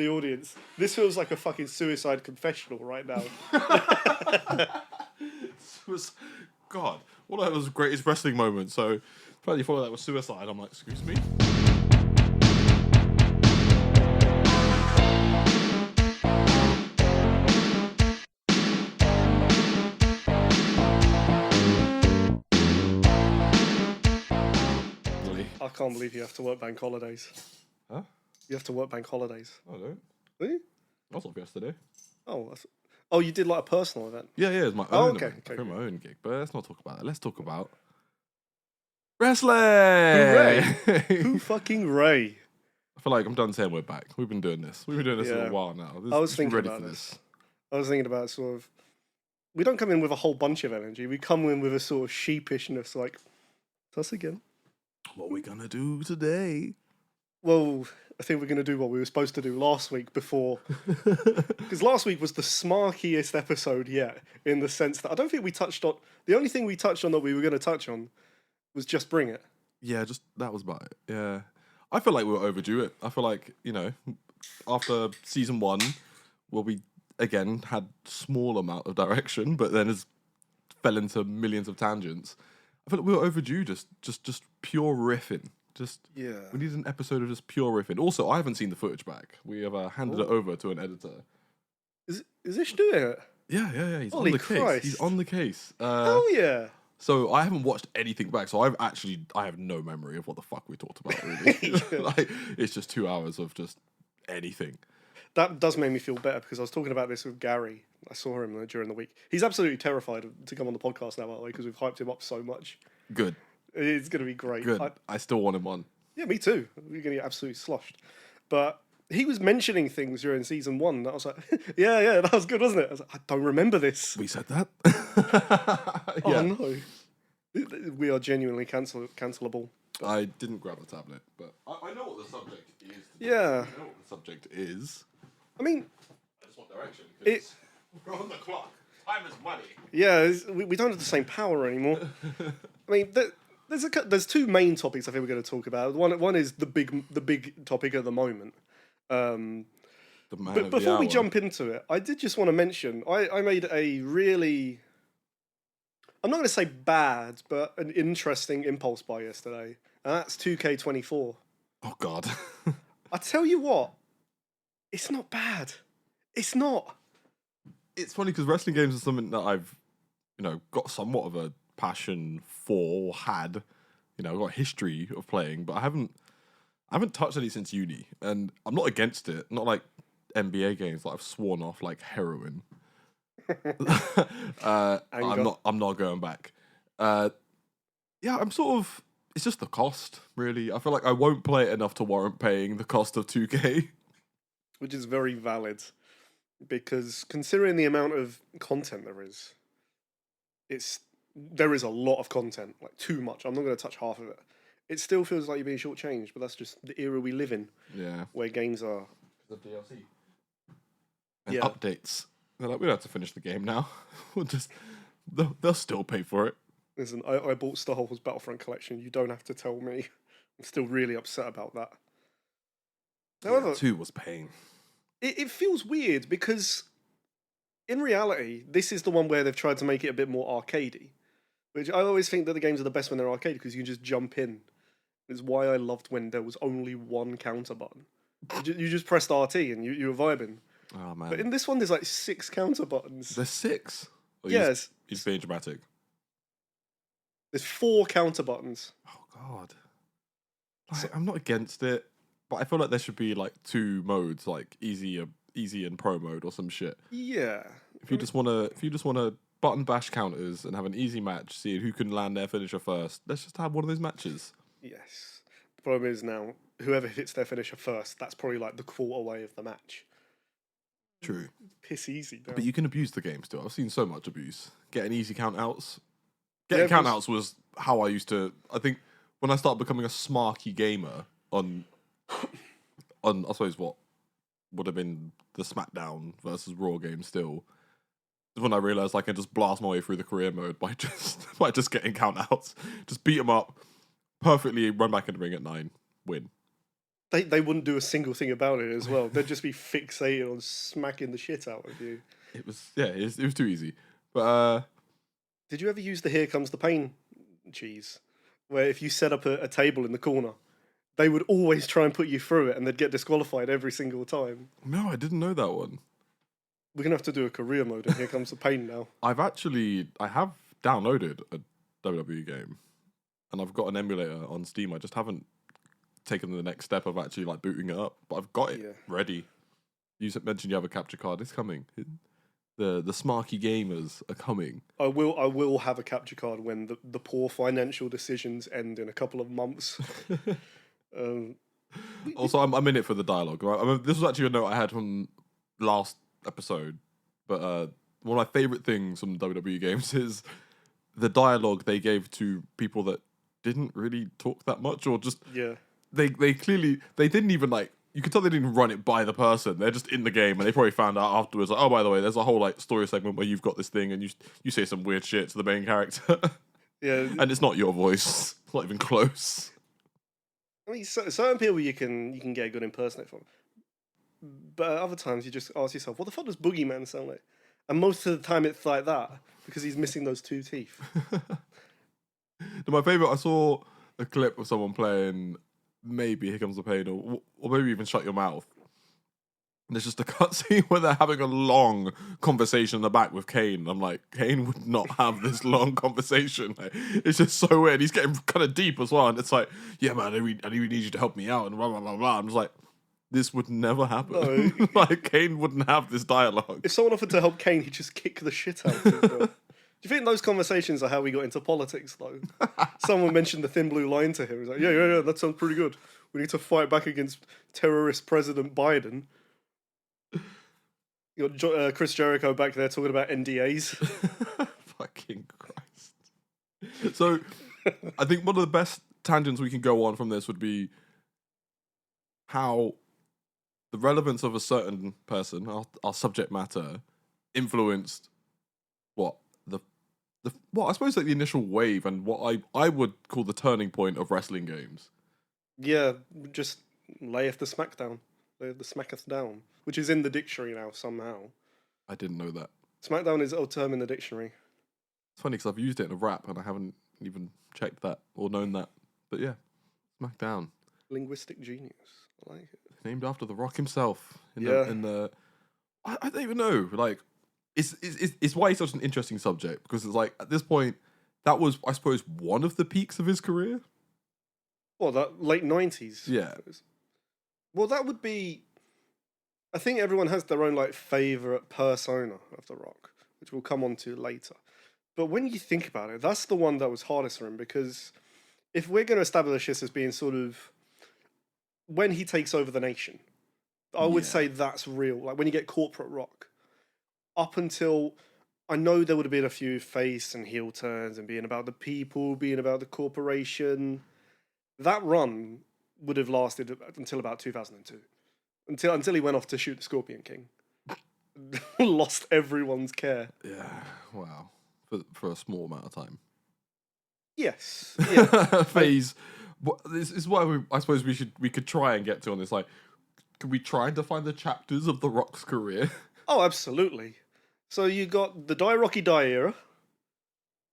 the audience. This feels like a fucking suicide confessional right now. God, what that was the greatest wrestling moment. So, apparently, thought that was suicide. I'm like, excuse me. I can't believe you have to work bank holidays. Huh? You have to work bank holidays. I don't. Really? I was off yesterday. Oh, you did like a personal event? Yeah, it's my own. Okay, event. okay. My own gig, but let's not talk about that. Let's talk about wrestling. Who fucking Ray? I feel like I'm done saying we're back. We've been doing this. We've been doing this Yeah. for a while now. I was thinking ready about for this. I was thinking about sort of. We don't come in with a whole bunch of energy. We come in with a sort of sheepishness, like, us again. What are we gonna do today? Well, I think we're going to do what we were supposed to do last week before. Because last week was the smarkiest episode yet, in the sense that I don't think we touched on... The only thing we touched on that we were going to touch on was Just Bring It. Yeah, just that was about it. Yeah. I feel like we were overdue it. I feel like, after season 1, where we, again, had small amount of direction, but then it fell into millions of tangents. I feel like we were overdue just pure riffing. We need an episode of just pure riffing. Also, I haven't seen the footage back. We have handed it over to an editor. Is Ish doing it? Yeah. He's Holy on the Christ. case. He's on the case. Hell yeah. So I haven't watched anything back. So I have no memory of what the fuck we talked about. Really, it's just 2 hours of just anything. That does make me feel better because I was talking about this with Gary. I saw him during the week. He's absolutely terrified to come on the podcast now, by the way, because we've hyped him up so much. Good. It's going to be great. Good. I still want him on. Yeah, me too. We're going to get absolutely sloshed. But he was mentioning things during season 1 that I was like, yeah, that was good, wasn't it? I was like, I don't remember this. We said that. Oh, no. We are genuinely cancelable. I didn't grab the tablet, but I know what the subject is. Yeah. I know what the subject is. I mean... I just want direction, because we're on the clock. Time is money. Yeah, we don't have the same power anymore. I mean, there's two main topics I think we're going to talk about. One is the big topic at the moment. But before we jump into it, I did just want to mention, I made a really... I'm not going to say bad, but an interesting impulse buy yesterday. And that's 2K24. Oh, God. I tell you what, it's not bad. It's not. It's funny because wrestling games are something that I've, got somewhat of a passion for, or had. I've got a history of playing, but I haven't touched any since uni. And I'm not against it. Not like NBA games that I've sworn off like heroin. I'm not going back. I'm sort of... It's just the cost, really. I feel like I won't play it enough to warrant paying the cost of 2K. Which is very valid. Because considering the amount of content there is, there is a lot of content, like too much. I'm not going to touch half of it. It still feels like you're being shortchanged, but that's just the era we live in. Yeah. Where games are... The DLC. And updates. They're like, we don't have to finish the game now. They'll still pay for it. Listen, I bought Star Wars Battlefront Collection. You don't have to tell me. I'm still really upset about that. However, 2 was pain. It feels weird because, in reality, this is the one where they've tried to make it a bit more arcadey. Which I always think that the games are the best when they're arcade because you can just jump in. It's why I loved when there was only one counter button. You just pressed RT and you were vibing. Oh, man. But in this one, there's like 6 counter buttons. There's 6? Yes. He's being dramatic. There's 4 counter buttons. Oh, God. I'm not against it, but I feel like there should be like 2 modes, like easy and pro mode or some shit. Yeah. If you just want to button bash counters and have an easy match, see who can land their finisher first, let's just have one of those matches. Yes. The problem is now, whoever hits their finisher first, that's probably like the quarter way of the match. True. Piss easy now. But you can abuse the game still. I've seen so much abuse. Getting easy count-outs. Getting count-outs was how I used to... I think when I started becoming a smarky gamer on I suppose what would have been the SmackDown versus Raw game still, is when I realised I can just blast my way through the career mode by just getting count-outs. Just beat them up, perfectly run back in the ring at 9, win. They wouldn't do a single thing about it as well. They'd just be fixated on smacking the shit out of you. It was too easy. But did you ever use the Here Comes the Pain cheese? Where if you set up a table in the corner, they would always try and put you through it and they'd get disqualified every single time. no, I didn't know that one. We're going to have to do a career mode in Here Comes the Pain now. I have downloaded a WWE game, and I've got an emulator on Steam. I just haven't taken the next step of actually like booting it up, but I've got it ready. You mentioned you have a capture card. It's coming. The Smarky gamers are coming. I will have a capture card when the poor financial decisions end in a couple of months. Also, I'm in it for the dialogue. Right? I mean, this was actually a note I had from last episode, but one of my favorite things from WWE games is the dialogue they gave to people that didn't really talk that much, or just they clearly they didn't even like. You could tell they didn't run it by the person. They're just in the game, and they probably found out afterwards. Like, oh, by the way, there's a whole like story segment where you've got this thing, and you say some weird shit to the main character. Yeah, and it's not your voice. It's not even close. I mean, certain people you can get a good impersonate from, but other times you just ask yourself, what the fuck does Boogeyman sound like? And most of the time it's like that because he's missing those 2 teeth. My favorite, I saw a clip of someone playing maybe Here Comes the Pain, or maybe even Shut Your Mouth. And there's just a cutscene where they're having a long conversation in the back with Kane. I'm like, Kane would not have this long conversation. Like, it's just so weird. He's getting kind of deep as well. And it's like, yeah, man, I really need you to help me out. And blah, blah, blah, blah. I'm just like, this would never happen. No. Like, Kane wouldn't have this dialogue. If someone offered to help Kane, he'd just kick the shit out of him, bro. Do you think those conversations are how we got into politics, though? Someone mentioned the thin blue line to him. He's like, yeah, that sounds pretty good. We need to fight back against terrorist President Biden. You got Chris Jericho back there talking about NDAs. Fucking Christ. So, I think one of the best tangents we can go on from this would be how the relevance of a certain person, our subject matter, influenced I suppose like the initial wave and what I would call the turning point of wrestling games. Yeah, just layeth the smackdown. Layeth the smacketh down. Which is in the dictionary now, somehow. I didn't know that. Smackdown is a term in the dictionary. It's funny because I've used it in a rap and I haven't even checked that or known that. But yeah, Smackdown. Linguistic genius. I like it. Named after The Rock himself. I don't even know. Like, it's why it's such an interesting subject, because it's like, at this point, that was, I suppose, one of the peaks of his career. Well, that late 90s. Yeah. Well, that would be... I think everyone has their own, like, favourite persona of The Rock, which we'll come on to later. But when you think about it, that's the one that was hardest for him, because if we're going to establish this as being sort of... When he takes over the nation, I would say that's real. Like, when you get corporate Rock. Up until, I know there would have been a few face and heel turns and being about the people, being about the corporation. That run would have lasted until about 2002. Until he went off to shoot the Scorpion King. Lost everyone's care. Yeah, wow. For a small amount of time. Yes. Yeah. Phase. This is what I suppose we could try and get to on this. Like, could we try and define the chapters of The Rock's career? Oh, absolutely. So you got the Die Rocky Die era.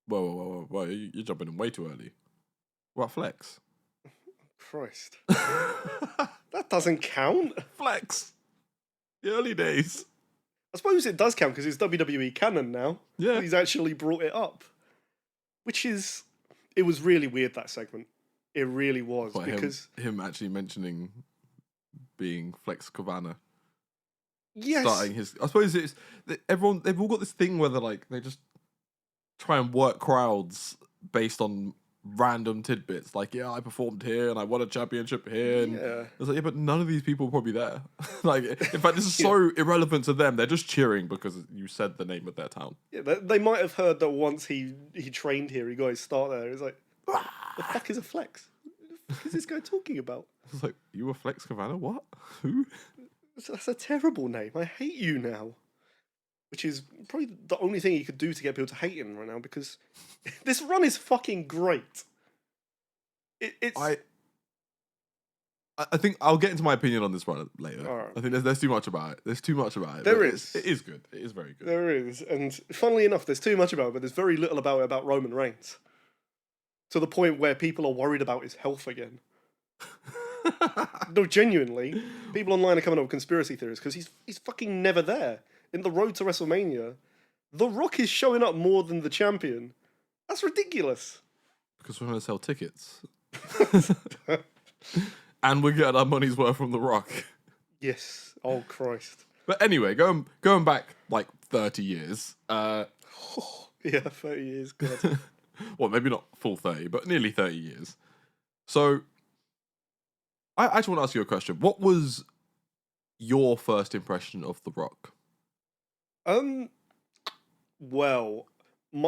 Whoa. You're jumping in way too early. What, Flex? Christ. That doesn't count. Flex. The early days. I suppose it does count because it's WWE canon now. Yeah. He's actually brought it up. Which is... It was really weird, that segment. It really was. What, because him actually mentioning being Flex Kavana. Yes. Starting his... I suppose it's... they've all got this thing where they just try and work crowds based on random tidbits. Like, yeah, I performed here and I won a championship here. And it's like, yeah, but none of these people were probably there. Like, in fact, this is so irrelevant to them. They're just cheering because you said the name of their town. Yeah, they might have heard that once he trained here, he got his start there. It's like, the fuck is a flex? What the fuck is this guy talking about? It's like, you were Flex Kavana? What? Who? That's a terrible name. I hate you now. Which is probably the only thing he could do to get people to hate him right now, because this run is fucking great. I think I'll get into my opinion on this one later. All right. I think there's too much about it. There's too much about it. There but is. It is good. It is very good. There is, and funnily enough, there's too much about it, but there's very little about Roman Reigns. To the point where people are worried about his health again. No, genuinely, people online are coming up with conspiracy theories because he's fucking never there. In the road to WrestleMania, The Rock is showing up more than the champion. That's ridiculous. Because we're going to sell tickets. And we're getting our money's worth from The Rock. Yes. Oh, Christ. But anyway, going back like 30 years. Yeah, 30 years. God. Well, maybe not full 30, but nearly 30 years. So, I just want to ask you a question. What was your first impression of The Rock? Well,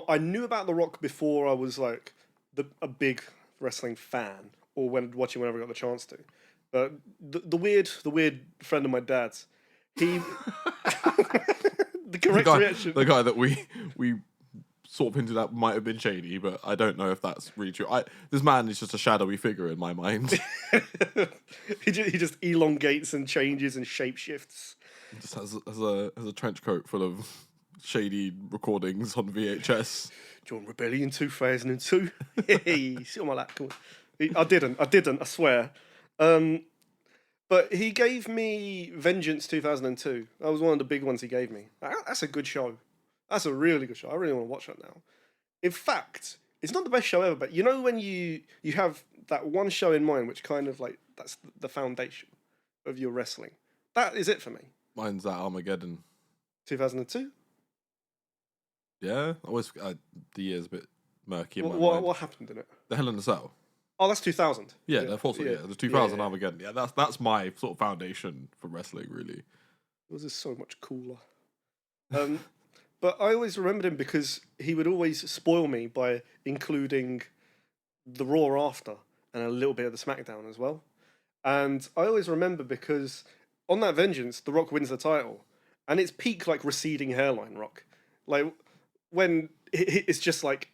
I knew about The Rock before I was like a big wrestling fan, or when watching whenever I got the chance to. But the weird friend of my dad's, he the correct reaction. The guy that we sort of hinted at might have been shady, but I don't know if that's really true. This man is just a shadowy figure in my mind. he just elongates and changes and shapeshifts. Just has a trench coat full of shady recordings on VHS. John Rebellion 2002. Hey, sit on my lap. Come on. I didn't. I swear. But he gave me Vengeance 2002. That was one of the big ones he gave me. That's a good show. That's a really good show. I really want to watch that now. In fact, it's not the best show ever, but you know when you have that one show in mind, which kind of like, that's the foundation of your wrestling. That is it for me. Mine's that Armageddon. 2002? Yeah? The year's a bit murky in my mind. What happened in it? The Hell in a Cell. Oh, that's 2000. Yeah, I thought so, yeah. The 2000 Armageddon. Yeah, that's my sort of foundation for wrestling, really. It was just so much cooler. But I always remembered him because he would always spoil me by including the Raw after and a little bit of the SmackDown as well. And I always remember because on that Vengeance, The Rock wins the title. And it's peak, like, receding hairline Rock. Like, when it's just like,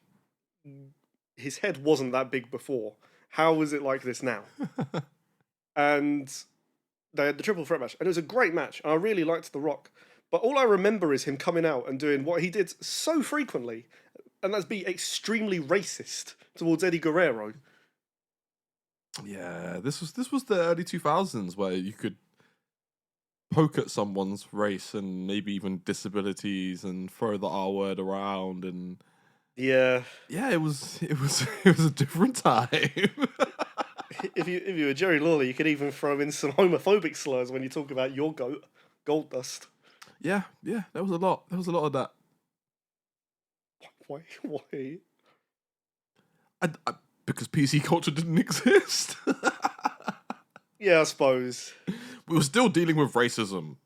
his head wasn't that big before. How is it like this now? And they had the triple threat match. And it was a great match. And I really liked The Rock. But all I remember is him coming out and doing what he did so frequently, and that's be extremely racist towards Eddie Guerrero. Yeah, this was the early 2000s where you could poke at someone's race and maybe even disabilities and throw the R word around and yeah, it was a different time. If you were Jerry Lawler, you could even throw in some homophobic slurs when you talk about your goat, Gold Dust. Yeah, there was a lot. There was a lot of that. Why? Because PC culture didn't exist. Yeah, I suppose. We were still dealing with racism.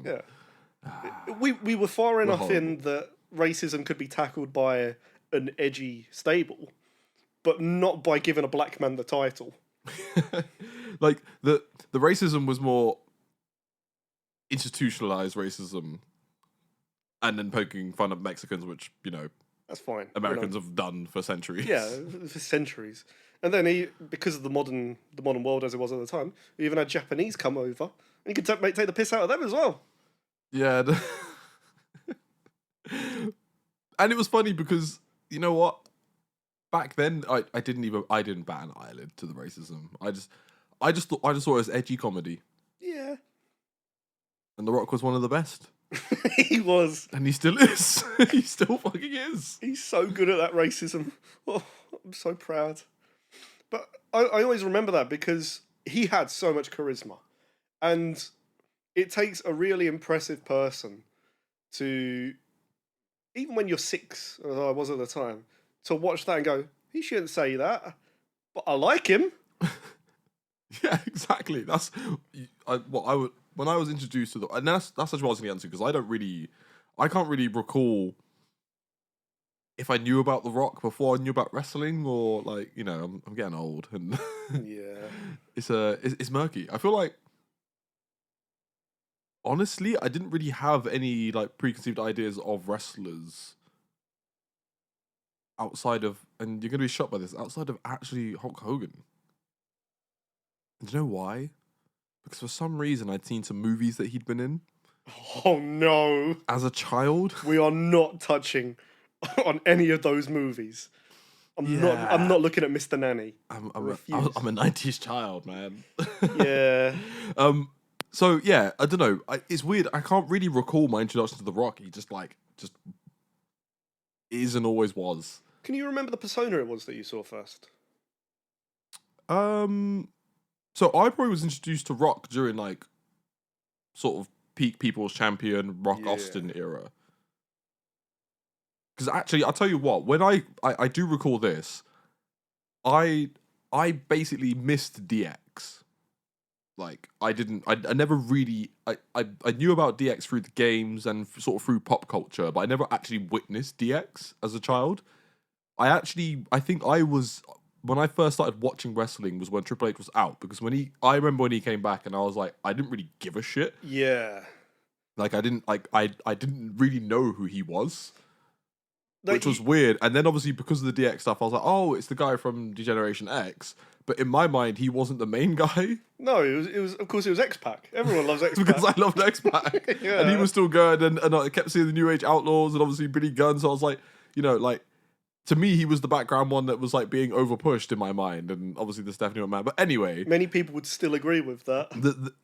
Yeah. We were far enough in that racism could be tackled by an edgy stable, but not by giving a black man the title. Like, the racism was more institutionalized racism and then poking fun at Mexicans, which, that's fine. Americans have done for centuries. Yeah, for centuries. And then because of the modern world as it was at the time, he even had Japanese come over, and he could take the piss out of them as well. Yeah. And it was funny because, you know what? Back then, I didn't bat an eyelid to the racism. I just thought it was edgy comedy. Yeah. And The Rock was one of the best. He was. And he still is. He still fucking is. He's so good at that racism. Oh, I'm so proud. But I always remember that because he had so much charisma. And it takes a really impressive person to, even when you're 6, as I was at the time, to watch that and go, he shouldn't say that, but I like him. Yeah, exactly. That's what I would. When I was introduced to and that's actually what I was going to answer because I can't really recall if I knew about The Rock before I knew about wrestling or like I'm getting old and yeah, it's murky. I feel like honestly I didn't really have any like preconceived ideas of wrestlers outside of, and you're going to be shocked by this, outside of actually Hulk Hogan. Do you know why? Because for some reason I'd seen some movies that he'd been in Oh no. as a child. We are not touching on any of those movies. I'm not looking at Mr. Nanny. I'm a 90s child, man. Yeah. So yeah, I don't know. It's weird. I can't really recall my introduction to The Rock. He just is and always was. Can you remember the persona it was that you saw first? So I probably was introduced to Rock during like sort of peak People's Champion Rock Austin era. Because actually, I'll tell you what, when I do recall this, I basically missed DX. Like I never really I knew about DX through the games and sort of through pop culture, but I never actually witnessed DX as a child. I think I was, when I first started watching wrestling was when Triple H was out, because I remember when he came back and I was like, I didn't really give a shit. Yeah. Like I didn't really know who he was. Which was weird. And then obviously because of the DX stuff, I was like, oh, it's the guy from Degeneration X. But in my mind, he wasn't the main guy. No, it was of course it was X-Pac. Everyone loves X-Pac. Because I loved X-Pac. Yeah. And he was still good. And I kept seeing the New Age Outlaws and obviously Billy Gunn. So I was like, like, to me, he was the background one that was like being overpushed in my mind. And obviously the Stephanie McMahon. But anyway. Many people would still agree with that.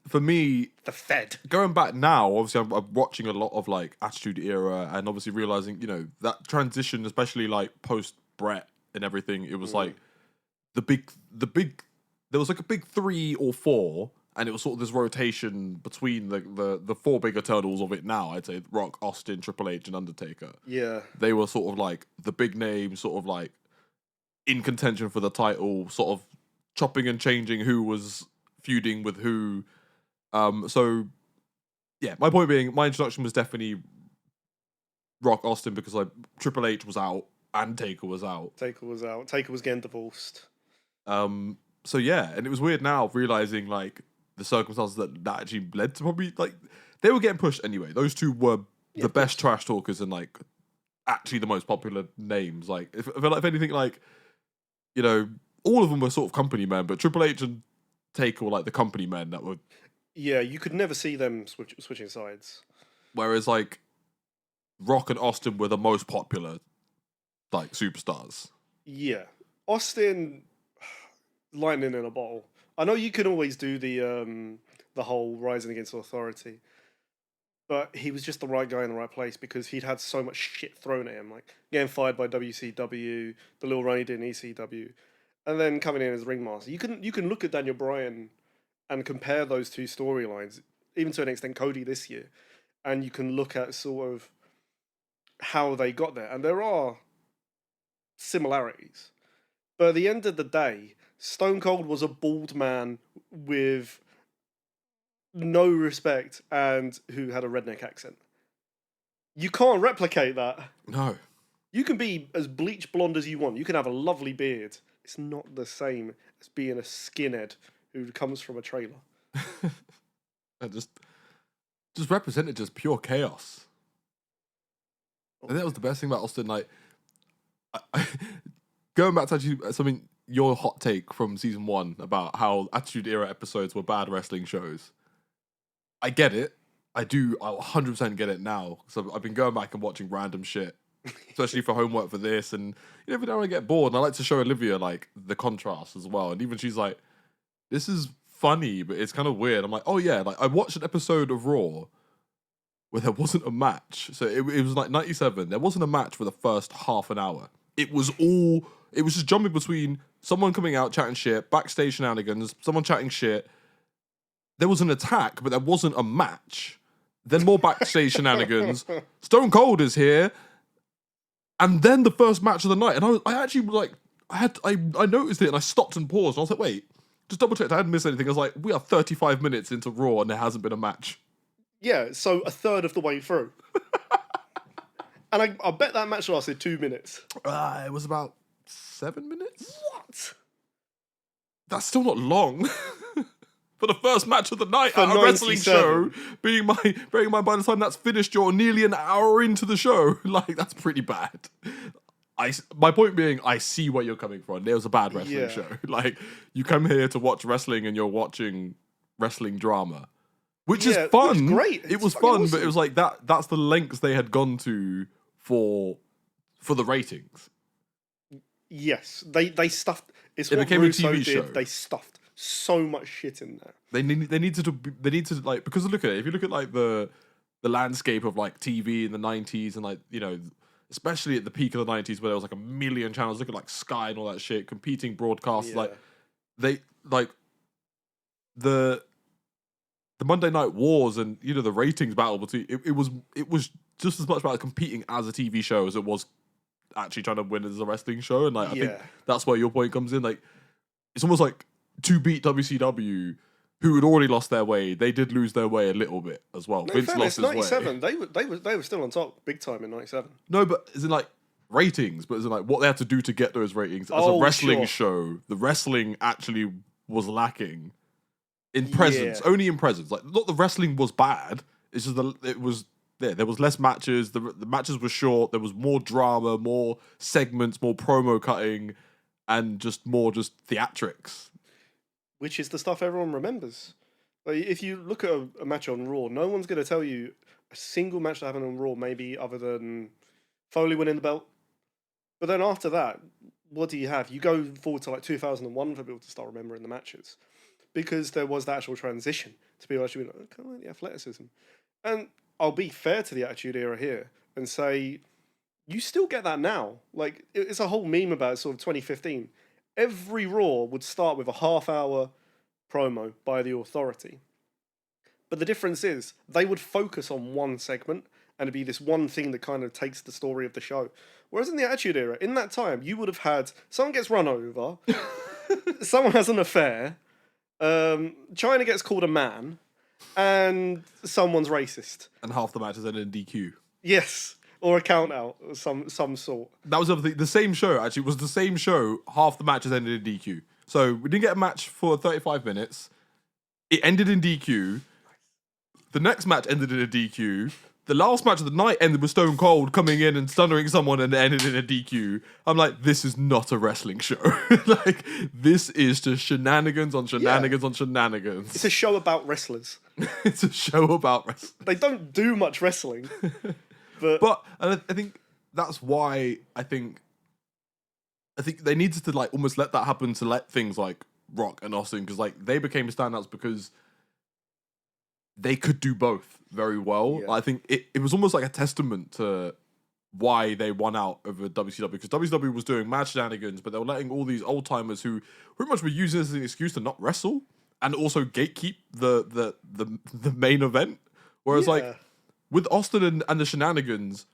For me. The Fed. Going back now, obviously I'm watching a lot of like Attitude Era and obviously realizing, that transition, especially like post Brett and everything, it was like the big, there was like a big 3 or 4, and it was sort of this rotation between the 4 bigger turtles of it now. I'd say Rock, Austin, Triple H, and Undertaker. Yeah. They were sort of like the big names, sort of like in contention for the title, sort of chopping and changing who was feuding with who. So yeah, my point being, my introduction was definitely Rock, Austin, because like Triple H was out and Taker was out. Taker was getting divorced. So yeah, and it was weird now realizing like the circumstances that actually led to probably like they were getting pushed anyway. Those two were the best trash talkers and like actually the most popular names. Like if anything, like all of them were sort of company men, but Triple H and Taker were like the company men that were. Yeah, you could never see them switching sides. Whereas like Rock and Austin were the most popular like superstars. Yeah, Austin. Lightning in a bottle. I know you can always do the whole rising against authority, but he was just the right guy in the right place because he'd had so much shit thrown at him, like getting fired by WCW, the little run he did in ECW, and then coming in as ringmaster. You can look at Daniel Bryan and compare those two storylines, even to an extent Cody this year, and you can look at sort of how they got there, and there are similarities. But at the end of the day, Stone Cold was a bald man with no respect and who had a redneck accent. You can't replicate that. No. You can be as bleach blonde as you want. You can have a lovely beard. It's not the same as being a skinhead who comes from a trailer. And just represented just pure chaos. I think that was the best thing about Austin. Like, going back to actually something, your hot take from season 1 about how Attitude Era episodes were bad wrestling shows. I get it. I 100% get it now. So I've been going back and watching random shit, especially for homework for this. And every time I get bored, and I like to show Olivia like the contrast as well. And even she's like, this is funny, but it's kind of weird. I'm like, oh yeah, like I watched an episode of Raw where there wasn't a match. So it was like 97. There wasn't a match for the first half an hour. It was just jumping between someone coming out chatting shit, backstage shenanigans, someone chatting shit. There was an attack, but there wasn't a match. Then more backstage shenanigans. Stone Cold is here. And then the first match of the night. And I actually like, I noticed it and I stopped and paused. And I was like, wait, just double checked. I hadn't missed anything. I was like, we are 35 minutes into Raw and there hasn't been a match. Yeah, so a third of the way through. And I bet that match lasted 2 minutes. It was about 7 minutes. What? That's still not long. For the first match of the night for at a wrestling 97. show, bearing in mind by the time that's finished, you're nearly an hour into the show. Like, that's pretty bad. My point being, I see where you're coming from. There was a bad wrestling show. Like, you come here to watch wrestling and you're watching wrestling drama, which is fun. Which is great. It was fun, awesome. But it was like that's the lengths they had gone to for the ratings. Yes, they stuffed. It became Russo a TV show. They stuffed so much shit in there. They need to like, because look at it. If you look at like the landscape of like TV in the 90s and like, you know, especially at the peak of the 90s where there was like a million channels, look at like Sky and all that shit, competing broadcasts, like they like the Monday Night Wars and, you know, the ratings battle between it was just as much about competing as a TV show as it was actually trying to win as a wrestling show. And like I think that's where your point comes in. Like, it's almost like to beat WCW, who had already lost their way, they did lose their way a little bit as well. No, Vince lost his 97, way. they were still on top big time in 97. No, but is it like ratings? But is it like what they had to do to get those ratings as a wrestling show? The wrestling actually was lacking in presence, only in presence. Like, not the wrestling was bad. It's just it was there. There was less matches. The matches were short. There was more drama, more segments, more promo cutting, and more theatrics. Which is the stuff everyone remembers. Like, if you look at a match on Raw, no one's going to tell you a single match that happened on Raw, maybe other than Foley winning the belt. But then after that, what do you have? You go forward to like 2001 for people to start remembering the matches. Because there was the actual transition to people actually being like, kind of like the athleticism. And I'll be fair to the Attitude Era here and say, you still get that now. Like, it's a whole meme about sort of 2015. Every Raw would start with a half-hour promo by the Authority. But the difference is, they would focus on one segment, and it'd be this one thing that kind of takes the story of the show. Whereas in the Attitude Era, in that time, you would have had someone gets run over, someone has an affair, China gets called a man, and someone's racist. And half the matches ended in DQ. Yes. Or a count out of some sort. That was the same show, actually. It was the same show. Half the matches ended in DQ. So we didn't get a match for 35 minutes. It ended in DQ. The next match ended in a DQ. The last match of the night ended with Stone Cold coming in and stunning someone and it ended in a DQ. I'm like, this is not a wrestling show. Like, this is just shenanigans on shenanigans on shenanigans. It's a show about wrestlers. It's a show about wrestling. They don't do much wrestling. But I think that's why I think they needed to like almost let that happen to let things like Rock and Austin, because like they became standouts because they could do both very well. Yeah. I think it was almost like a testament to why they won out over WCW, because WCW was doing mad shenanigans, but they were letting all these old timers who pretty much were using this as an excuse to not wrestle and also gatekeep the main event. Whereas like with Austin and the shenanigans,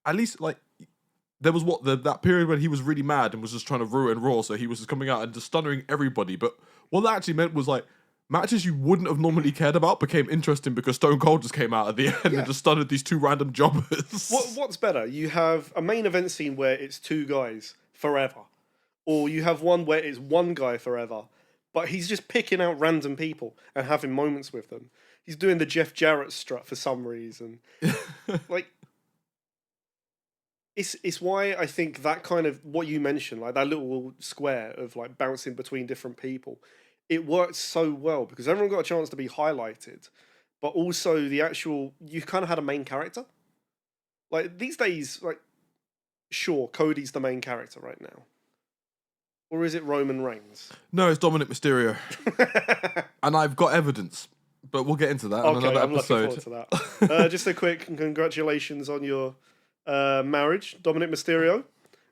at least like there was that period when he was really mad and was just trying to ruin Raw, so he was just coming out and just stunning everybody. But what that actually meant was like matches you wouldn't have normally cared about became interesting because Stone Cold just came out at the end and just stunned these two random jobbers. What's better? You have a main event scene where it's two guys forever, or you have one where it's one guy forever, but he's just picking out random people and having moments with them. He's doing the Jeff Jarrett strut for some reason. Like, it's why I think that kind of, what you mentioned, like that little square of like bouncing between different people, it worked so well because everyone got a chance to be highlighted, but also the actual, you kind of had a main character. Like these days, like, sure, Cody's the main character right now. Or is it Roman Reigns? No, it's Dominic Mysterio. And I've got evidence. But we'll get into that on another episode. I'm looking forward to that. Just a quick congratulations on your marriage, Dominic Mysterio.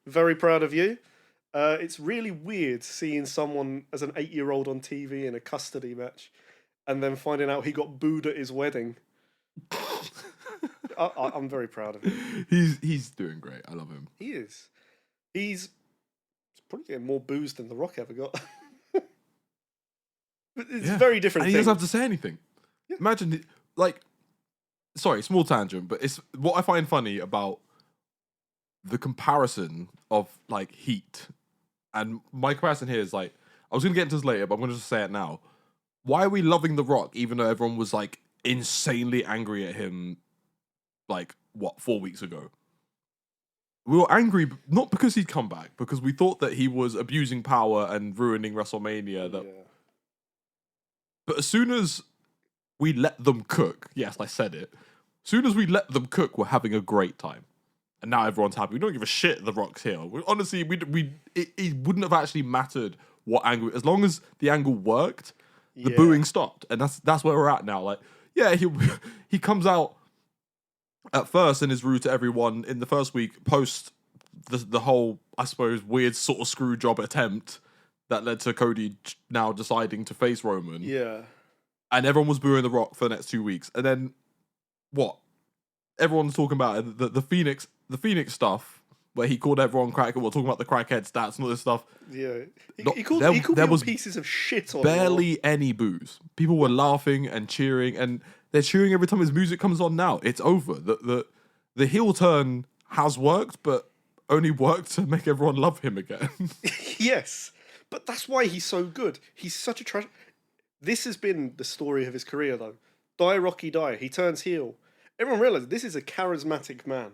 Very proud of you. It's really weird seeing someone as an 8-year-old on TV in a custody match and then finding out he got booed at his wedding. I'm very proud of him. He's doing great. I love him. He is. He's probably getting more booze than The Rock ever got. It's very different. And he doesn't have to say anything. Yeah. Imagine, like, sorry, small tangent, but it's what I find funny about the comparison of like Heat, and my comparison here is like, I was gonna get into this later, but I'm gonna just say it now. Why are we loving The Rock, even though everyone was like insanely angry at him, like 4 weeks ago? we were angry not because he'd come back, because we thought that he was abusing power and ruining WrestleMania. But as soon as we let them cook, yes, I said it. As soon as we let them cook, we're having a great time. And now everyone's happy. We don't give a shit The Rock's here. Honestly, it wouldn't have actually mattered what angle. As long as the angle worked, the booing stopped. And that's where we're at now. Like, yeah, he comes out at first and is rude to everyone in the first week post the whole, I suppose, weird sort of screw job attempt that led to Cody now deciding to face Roman. Yeah. And everyone was booing The Rock for the next 2 weeks. And then what? Everyone's talking about the Phoenix stuff where he called everyone crack. We're talking about the crackhead stats and all this stuff. Yeah, he called people pieces of shit on. Barely any boos. People were laughing and cheering, and they're cheering every time his music comes on. Now it's over. The heel turn has worked, but only worked to make everyone love him again. Yes, but that's why he's so good. He's such a trash. This has been the story of his career, though. Die Rocky Die. He turns heel. Everyone realizes this is a charismatic man.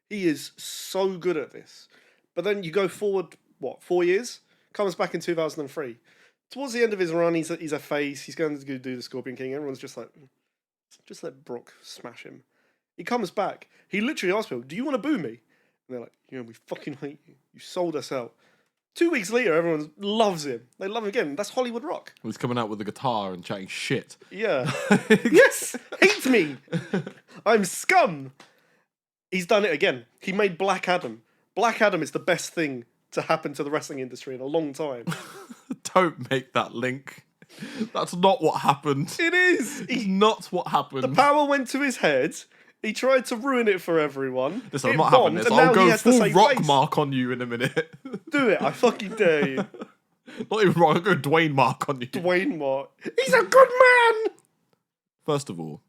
He is so good at this. But then you go forward, 4 years? Comes back in 2003. Towards the end of his run, he's a face. He's going to do the Scorpion King. Everyone's just like, just let Brock smash him. He comes back. He literally asks people, do you want to boo me? And they're like, we fucking hate you. You sold us out. 2 weeks later, everyone loves him. They love him again. That's Hollywood Rock. He's coming out with the guitar and chatting shit. Yeah. Yes! Hate me! I'm scum! He's done it again. He made Black Adam. Black Adam is the best thing to happen to the wrestling industry in a long time. Don't make that link. That's not what happened. It is! It's not what happened. The power went to his head. He tried to ruin it for everyone. Listen, I'm not having this. I'll go full rock mark on you in a minute. Do it. I fucking dare you. Not even rock. I'll go Dwayne mark on you. Dwayne mark. He's a good man! First of all,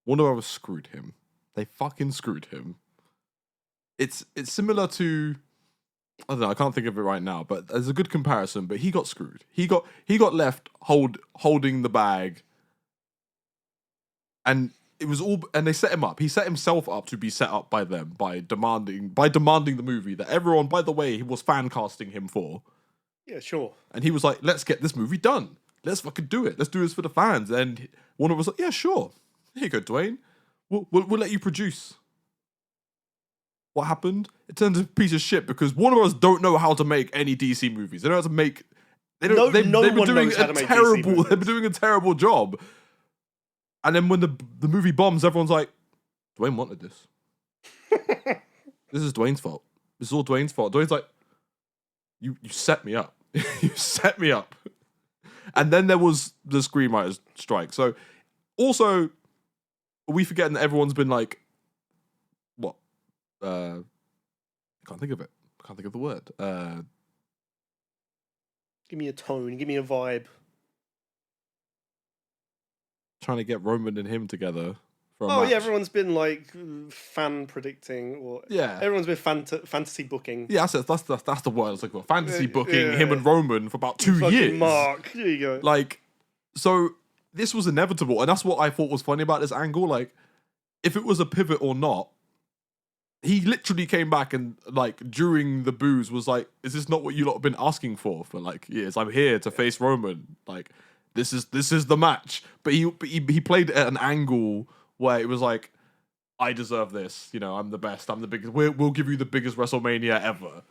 Warner Brothers screwed him. They fucking screwed him. It's similar to, I don't know, I can't think of it right now, but there's a good comparison, but he got screwed. He got left holding the bag, and it was all, and they set him up. He set himself up to be set up by them by demanding the movie that everyone, by the way, he was fan casting him for. Yeah, sure. And he was like, let's get this movie done. Let's fucking do it. Let's do this for the fans. And Warner was like, yeah, sure. Here you go, Dwayne. We'll let you produce. What happened? It turned into a piece of shit because Warner Bros. Don't know how to make any DC movies. They don't know how to make. They've been doing a terrible job. And then when the movie bombs, everyone's like, Dwayne wanted this. This is Dwayne's fault. This is all Dwayne's fault. Dwayne's like, you set me up. You set me up. And then there was the screenwriters strike. So also, are we forgetting that everyone's been like, what? I can't think of it. I can't think of the word. Give me a tone. Give me a vibe. Trying to get Roman and him together for a match. Yeah, everyone's been like fan predicting, or everyone's been fantasy booking. Yeah, that's the word I was looking for. Fantasy booking him and Roman for about 2 years. Mark, there you go. Like, so this was inevitable, and that's what I thought was funny about this angle. Like, if it was a pivot or not, he literally came back and like during the boos was like, "Is this not what you lot have been asking for like years? I'm here to face Roman. Like, this is the match." But he played at an angle where it was like, "I deserve this. I'm the best. I'm the biggest. We'll give you the biggest WrestleMania ever."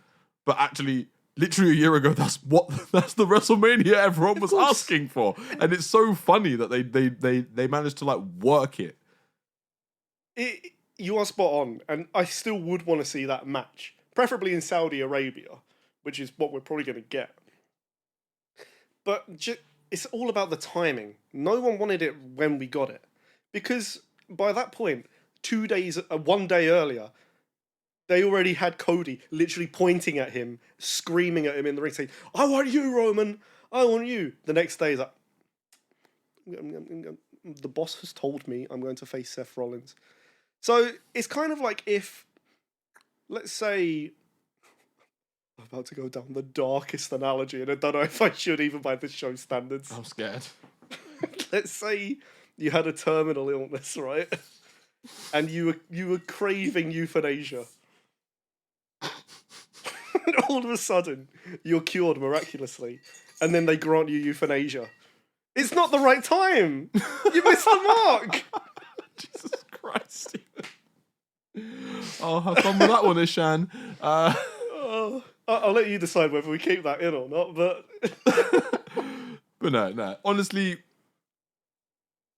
But actually, literally a year ago, that's the WrestleMania everyone was asking for, and it's so funny that they managed to like work it. You are spot on, and I still would want to see that match, preferably in Saudi Arabia, which is what we're probably going to get. But it's all about the timing. No one wanted it when we got it, because by that point, 1 day earlier, they already had Cody literally pointing at him, screaming at him in the ring, saying, "I want you, Roman. I want you." The next day, he's like, "The boss has told me I'm going to face Seth Rollins." So it's kind of like if, let's say, I'm about to go down the darkest analogy, and I don't know if I should even by this show's standards. I'm scared. Let's say you had a terminal illness, right? And you were craving euthanasia. all of a sudden, you're cured miraculously, and then they grant you euthanasia. It's not the right time. You missed the mark. Jesus Christ. Oh, have fun with that one, Ishan. I'll let you decide whether we keep that in or not, but... But no. Honestly,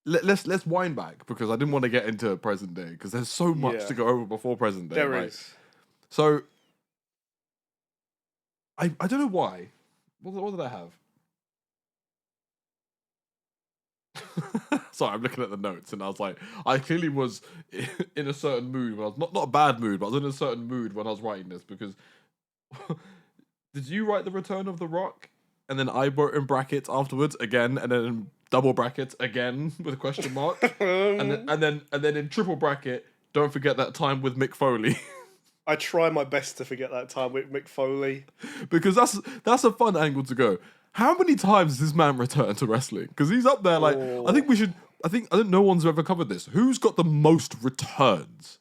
let's wind back, because I didn't want to get into present day, because there's so much to go over before present day. There is. So, I don't know why. What did I have? Sorry, I'm looking at the notes, and I was like, I clearly was in a certain mood. I was not a bad mood, but I was in a certain mood when I was writing this, because did you write the Return of the Rock? And then I wrote in brackets afterwards again, and then in double brackets again with a question mark, and then in triple bracket, don't forget that time with Mick Foley. I try my best to forget that time with Mick Foley, because that's a fun angle to go. How many times does this man return to wrestling? Because he's up there. Like, I think no one's ever covered this. Who's got the most returns?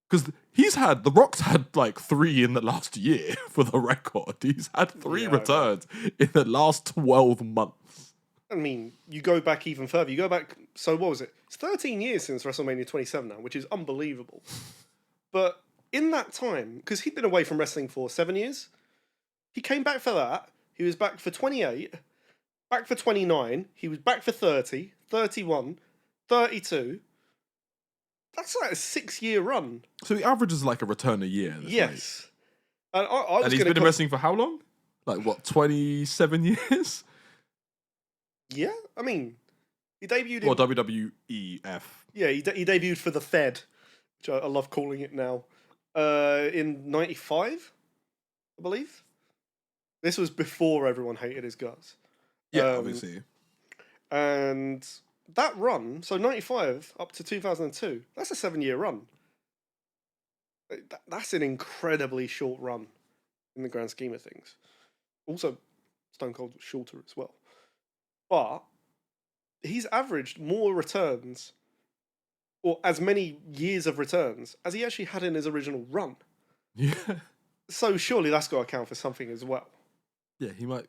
Because The Rock's had like 3 in the last year for the record. He's had 3 returns in the last 12 months. I mean, you go back even further. You go back, so what was it? It's 13 years since WrestleMania 27 now, which is unbelievable. But in that time, because he'd been away from wrestling for 7 years, he came back for that. He was back for 28, back for 29, he was back for 30, 31, 32. That's like a 6-year run. So he averages like a return a year. Yes. And he's been in wrestling for how long? Like, what, 27 years? Yeah, I mean, he debuted in... Well, WWEF. Yeah, he debuted for the Fed, which I love calling it now, in 95, I believe. This was before everyone hated his guts. Yeah, obviously. And that run, so 95 up to 2002, that's a 7-year run. That's an incredibly short run in the grand scheme of things. Also, Stone Cold was shorter as well. But he's averaged more returns, or as many years of returns, as he actually had in his original run. Yeah. So surely that's got to count for something as well. Yeah, he might.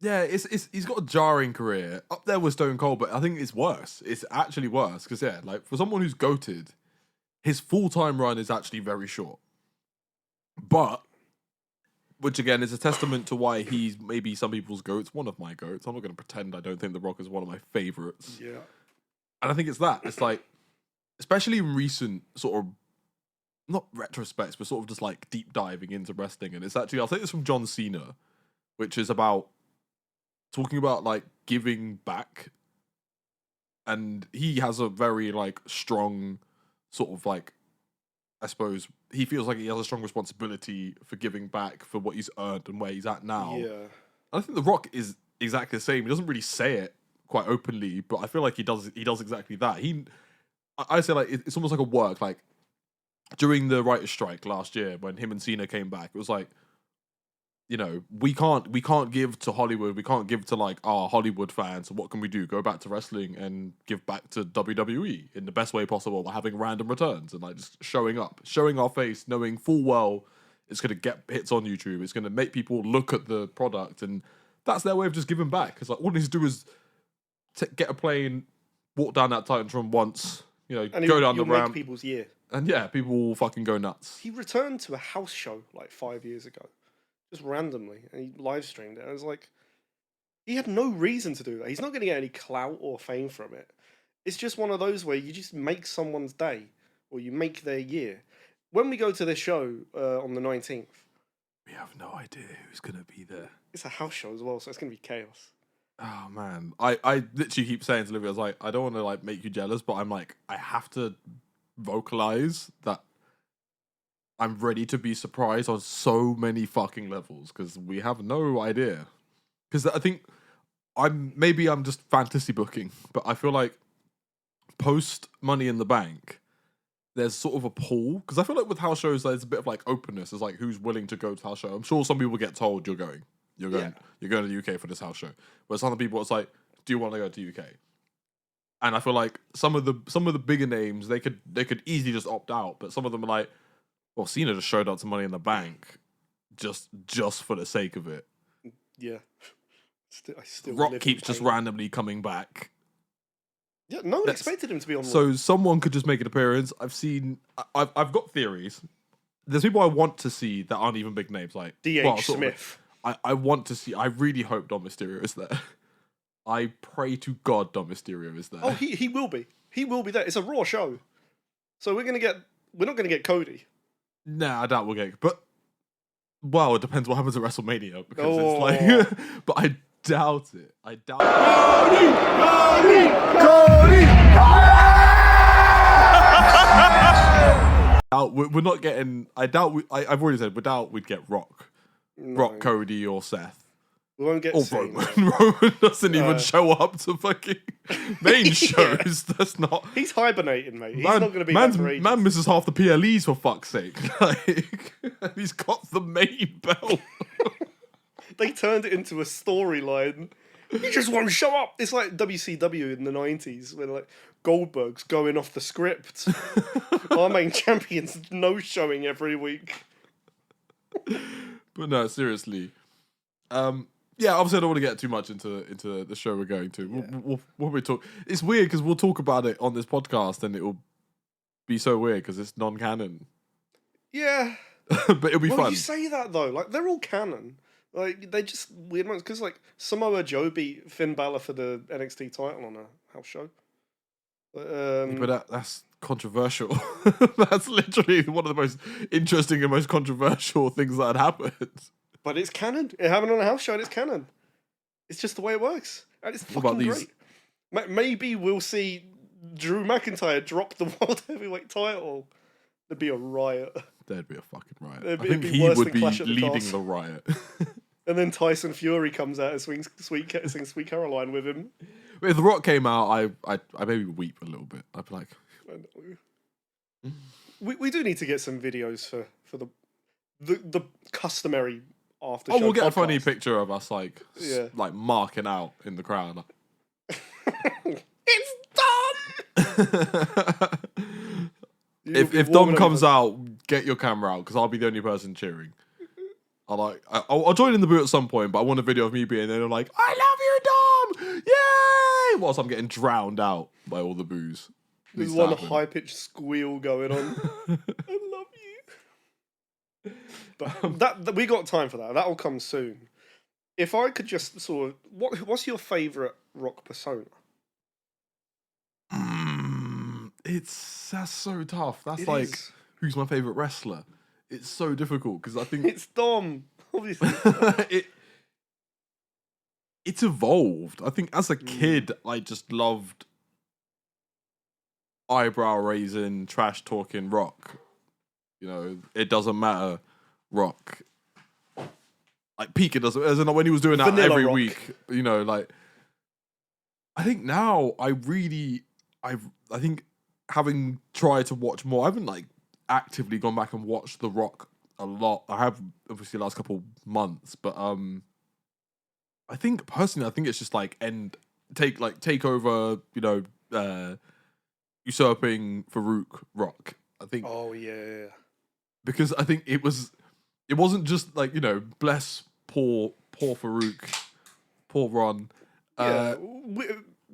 Yeah, he's got a jarring career up there with Stone Cold, but I think it's worse. It's actually worse because like for someone who's goated, his full-time run is actually very short. But, which again is a testament to why he's maybe some people's goats, one of my goats. I'm not going to pretend I don't think The Rock is one of my favorites. Yeah, and I think it's that. It's like, especially in recent sort of not retrospects, but sort of just like deep diving into wrestling, and it's actually I'll take this from John Cena, which is about talking about like giving back, and he has a very like strong sort of like, I suppose he feels like he has a strong responsibility for giving back for what he's earned and where he's at now. Yeah, I think The Rock is exactly the same. He doesn't really say it quite openly, but I feel like he does exactly that. I say like it's almost like a work, like during the writer's strike last year when him and Cena came back, it was like, you know, we can't give to Hollywood, we can't give to like our Hollywood fans. So what can we do? Go back to wrestling and give back to WWE in the best way possible by having random returns and like just showing up, showing our face, knowing full well it's going to get hits on YouTube. It's going to make people look at the product, and that's their way of just giving back. Because like all they need to do is get a plane, walk down that Titantron once, you know, and go down the ramp. Make people's year. And yeah, people will fucking go nuts. He returned to a house show like 5 years ago, just randomly, and he live streamed it. And I was like, he had no reason to do that. He's not going to get any clout or fame from it. It's just one of those where you just make someone's day, or you make their year. When we go to this show on the 19th, we have no idea who's going to be there. It's a house show as well, so it's going to be chaos. Oh man, I literally keep saying to Olivia, I was like, I don't want to like make you jealous, but I'm like, I have to vocalize that I'm ready to be surprised on so many fucking levels because we have no idea. Because I think I'm just fantasy booking, but I feel like post Money in the Bank, there's sort of a pull, because I feel like with house shows there's a bit of like openness. It's like who's willing to go to house show. I'm sure some people get told you're going to the UK for this house show, but some people it's like, do you want to go to UK? And I feel like some of the bigger names they could easily just opt out, but some of them are like, well, Cena just showed up to Money in the Bank. just for the sake of it. Yeah. I still Rock live keeps in just pain. randomly coming back. Yeah, no one expected him to be on Raw. So someone could just make an appearance. I've got theories. There's people I want to see that aren't even big names, like D.H. sort of Smith. I want to see. I really hope Dom Mysterio is there. I pray to God Dom Mysterio is there. Oh, he will be. He will be there. It's a Raw show, so we're not gonna get Cody. Nah, I doubt we'll get. But well, it depends what happens at WrestleMania because it's Oh. like. But I doubt it. I doubt. We're not getting. I doubt. I've already said. We doubt we'd get Rock, Rock, Cody, or Seth. We won't get Or Cena. Roman. Roman doesn't even show up to fucking main shows. That's not. He's hibernating, mate. He's not going to be back for ages. Man misses half the PLEs for fuck's sake. Like, he's got the main belt. They turned it into a storyline. He just won't show up. It's like WCW in the 90s when like Goldberg's going off the script. Our main champion's no showing every week. But no, seriously. Yeah, obviously I don't want to get too much into the show we're going to. Yeah. We'll we talk. It's weird because we'll talk about it on this podcast and it will be so weird because it's non-canon. Yeah. But it'll be fun. You say that though. Like, they're all canon. Like, they just weird ones. Because, like, Samoa Joe beat Finn Balor for the NXT title on a house show. But that's controversial. That's literally one of the most interesting and most controversial things that had happened. But it's canon. It happened on a house show and it's canon. It's just the way it works. And it's fucking great. Maybe we'll see Drew McIntyre drop the World Heavyweight title. There'd be a riot. There'd be a fucking riot. I think he would be leading the riot. And then Tyson Fury comes out and sings Sweet Caroline with him. If The Rock came out, I maybe weep a little bit. I'd be like... We do need to get some videos for the customary after show. Oh, we'll get podcast. a funny picture of us like marking out in the crowd. Like, it's Dom. if Dom comes out, get your camera out because I'll be the only person cheering. I'll join in the booth at some point, but I want a video of me being there. Like, I love you, Dom! Yay! Whilst I'm getting drowned out by all the boos. There's one high-pitched squeal going on. I love you. But that we got time for that. That'll come soon. If I could just sort of... What's your favourite Rock persona? That's so tough. That's who's my favourite wrestler? It's so difficult because I think... It's Dom, obviously. It's evolved. I think as a kid, I just loved eyebrow-raising, trash-talking Rock. You know, it doesn't matter, Rock. Like, peak, it doesn't... As in, when he was doing that Vanilla every Rock. week, you know, like... I think now, I think having tried to watch more, I haven't, like, actively gone back and watched The Rock a lot. I have, obviously, the last couple months, but, I think, personally, it's just, like, take over, you know, usurping Farouk Rock. I think... Oh, yeah. Because I think it wasn't just, like, you know, bless poor Farouk, poor Ron. Yeah,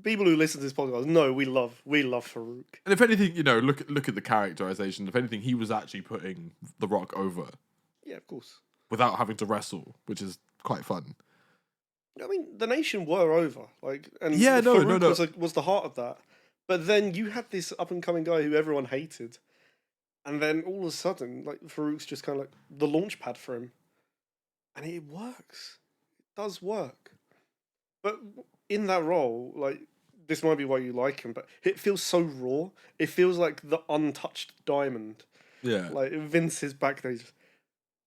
people who listen to this podcast know we love Farouk. And if anything, you know, look at the characterization. If anything, he was actually putting The Rock over. Yeah, of course. Without having to wrestle, which is quite fun. I mean, the Nation were over, like, and Farouk was the heart of that. But then you had this up and coming guy who everyone hated, and then all of a sudden, like, Farouk's just kind of like the launch pad for him, and it works. It does work. But in that role, like, this might be why you like him, but it feels so raw. It feels like the untouched diamond. Yeah. Like, Vince is back there. He's just,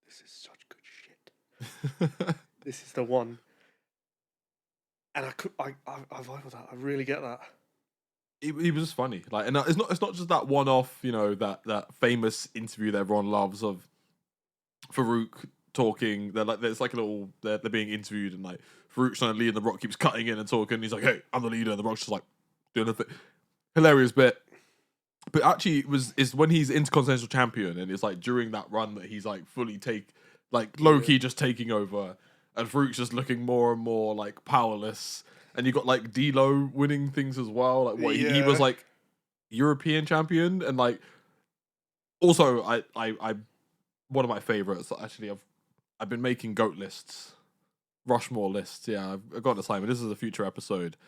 this is such good shit. This is the one. And I vibe with that. I really get that. He was just funny. Like, and it's not just that one-off, you know, that famous interview that everyone loves of Farouk talking. There's like a little, they're being interviewed and like Farouk's trying to lead and The Rock keeps cutting in and talking. He's like, hey, I'm the leader. And The Rock's just like doing a thing. Hilarious bit. But actually, it's when he's Intercontinental Champion and it's like during that run that he's like fully like low key just taking over, and Farouk's just looking more and more like powerless. And you got like D'Lo winning things as well. Like what he was like European champion, and like also I one of my favorites actually. I've been making GOAT lists, Rushmore lists. Yeah, I've got an assignment. This is a future episode.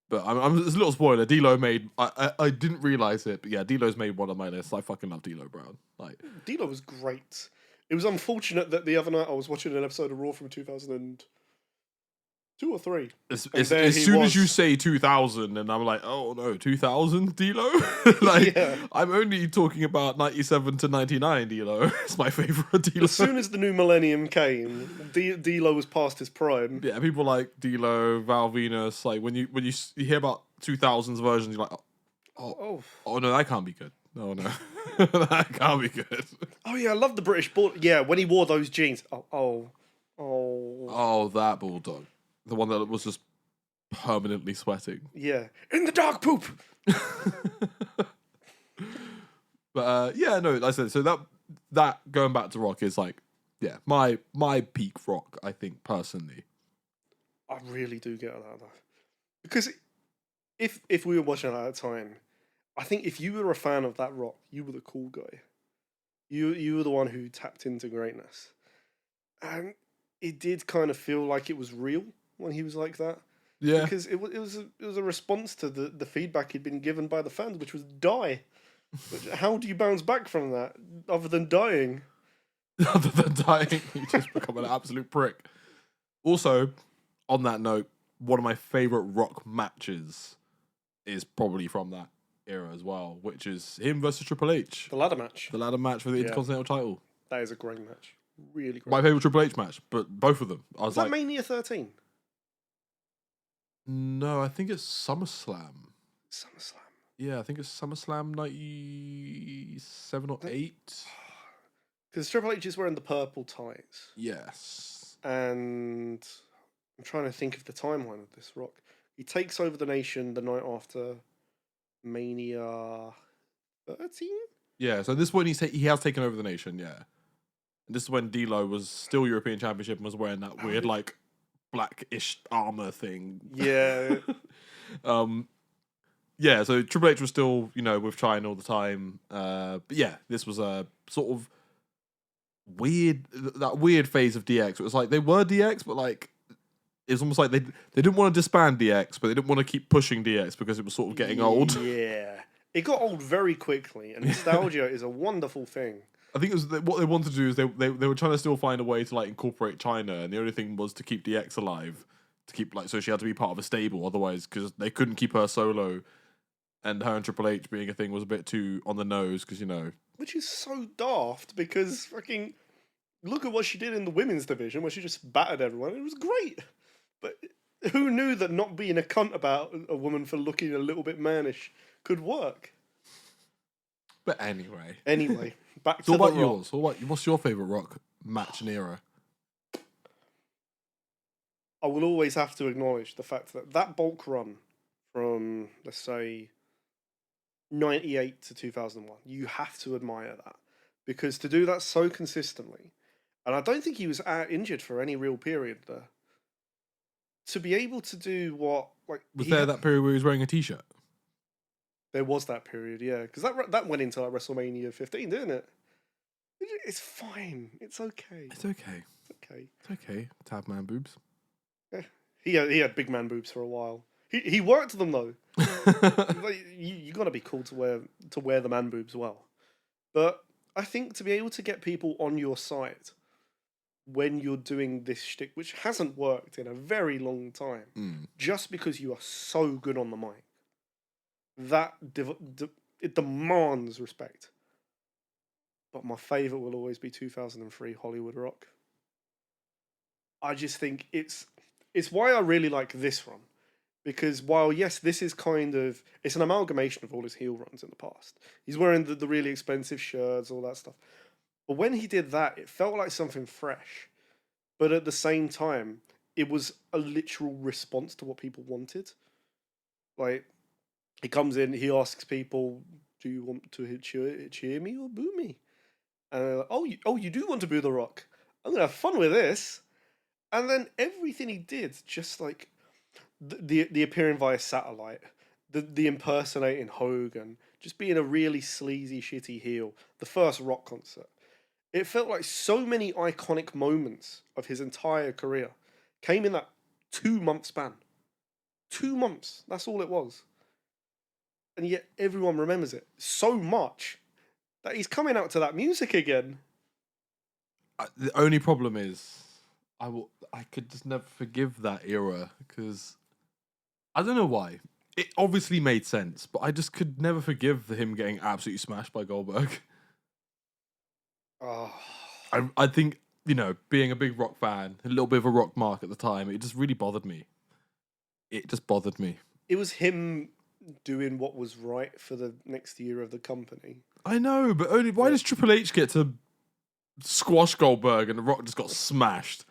But it's a little spoiler. D'Lo made. I didn't realize it, but yeah, D'Lo's made one of my lists. I fucking love D'Lo Brown. Like D'Lo was great. It was unfortunate that the other night I was watching an episode of Raw from 2002 or 3. As soon as you say 2000, and I'm like, oh no, 2000 D'Lo. Like I'm only talking about 97 to 99 D'Lo. It's my favorite D'Lo. As soon as the new millennium came, D'Lo was past his prime. Yeah, people like D'Lo, Val Venus. Like when you hear about 2000s versions, you're like, oh no, that can't be good. Oh no, that can't be good. Oh yeah, I love the British Bull. Yeah, when he wore those jeans. Oh, that Bulldog. The one that was just permanently sweating. Yeah. In the dog poop! But yeah, no, like I said, so that going back to Rock is like, yeah, my peak Rock, I think, personally. I really do get that though. Because if we were watching that at the time, I think if you were a fan of that Rock, you were the cool guy. You were the one who tapped into greatness. And it did kind of feel like it was real when he was like that. Yeah. Because it was a response to the feedback he'd been given by the fans, which was die. How do you bounce back from that other than dying? Other than dying, you just become an absolute prick. Also, on that note, one of my favorite Rock matches is probably from that era as well, which is him versus Triple H. The ladder match. The ladder match for the Intercontinental title. That is a great match. Really great. My favorite Triple H match, but both of them. Was that Mania 13? No, I think it's SummerSlam. SummerSlam. Yeah, I think it's SummerSlam 97 or 8. Because Triple H is wearing the purple ties. Yes. And I'm trying to think of the timeline of this Rock. He takes over the nation the night after Mania 13? Yeah, so this is when he has taken over the nation, yeah. And this is when D'Lo was still European Championship and was wearing that weird, like, blackish armor thing. Yeah. Yeah, so Triple H was still, with China all the time. But yeah, this was a sort of that weird phase of DX. It was like they were DX, but like it was almost like they didn't want to disband DX, but they didn't want to keep pushing DX because it was sort of getting old. Yeah, it got old very quickly, and nostalgia is a wonderful thing. I think it was what they wanted to do is they were trying to still find a way to like incorporate China, and the only thing was to keep DX alive, to keep so she had to be part of a stable, otherwise because they couldn't keep her solo. And her and Triple H being a thing was a bit too on the nose because, Which is so daft because fucking look at what she did in the women's division where she just battered everyone. It was great. But who knew that not being a cunt about a woman for looking a little bit mannish could work? But anyway. Back to so what the about Rock. yours? What's your favourite Rock match and era? I will always have to acknowledge the fact that bulk run from, let's say, 98 to 2001. You have to admire that because to do that so consistently, and I don't think he was injured for any real period there. To be able to do what was there that period where he was wearing a t-shirt? There was that period, yeah, because that went into like WrestleMania 15, didn't it? It's fine. It's okay. It's okay. It's okay. It's okay to have man boobs. Yeah. He had big man boobs for a while. He worked them though. You got to be cool to wear the man boobs well. But I think to be able to get people on your side when you're doing this shtick, which hasn't worked in a very long time, just because you are so good on the mic, that it demands respect. But my favourite will always be 2003 Hollywood Rock. I just think it's why I really like this run. Because while, yes, this is it's an amalgamation of all his heel runs in the past. He's wearing the really expensive shirts, all that stuff. But when he did that, it felt like something fresh. But at the same time, it was a literal response to what people wanted. Like, he comes in, he asks people, do you want to cheer me or boo me? And they're like, oh, you do want to boo The Rock? I'm gonna have fun with this. And then everything he did, just like the appearing via satellite, the impersonating Hogan, just being a really sleazy, shitty heel, the first rock concert. It felt like so many iconic moments of his entire career came in that 2 month span. 2 months, that's all it was. And yet everyone remembers it so much that he's coming out to that music again. The only problem is, I could just never forgive that era because I don't know why. It obviously made sense, but I just could never forgive him getting absolutely smashed by Goldberg. Oh. I think, being a big rock fan, a little bit of a rock mark at the time, it just really bothered me. It just bothered me. It was him doing what was right for the next year of the company. I know, but why does Triple H get to squash Goldberg and The Rock just got smashed?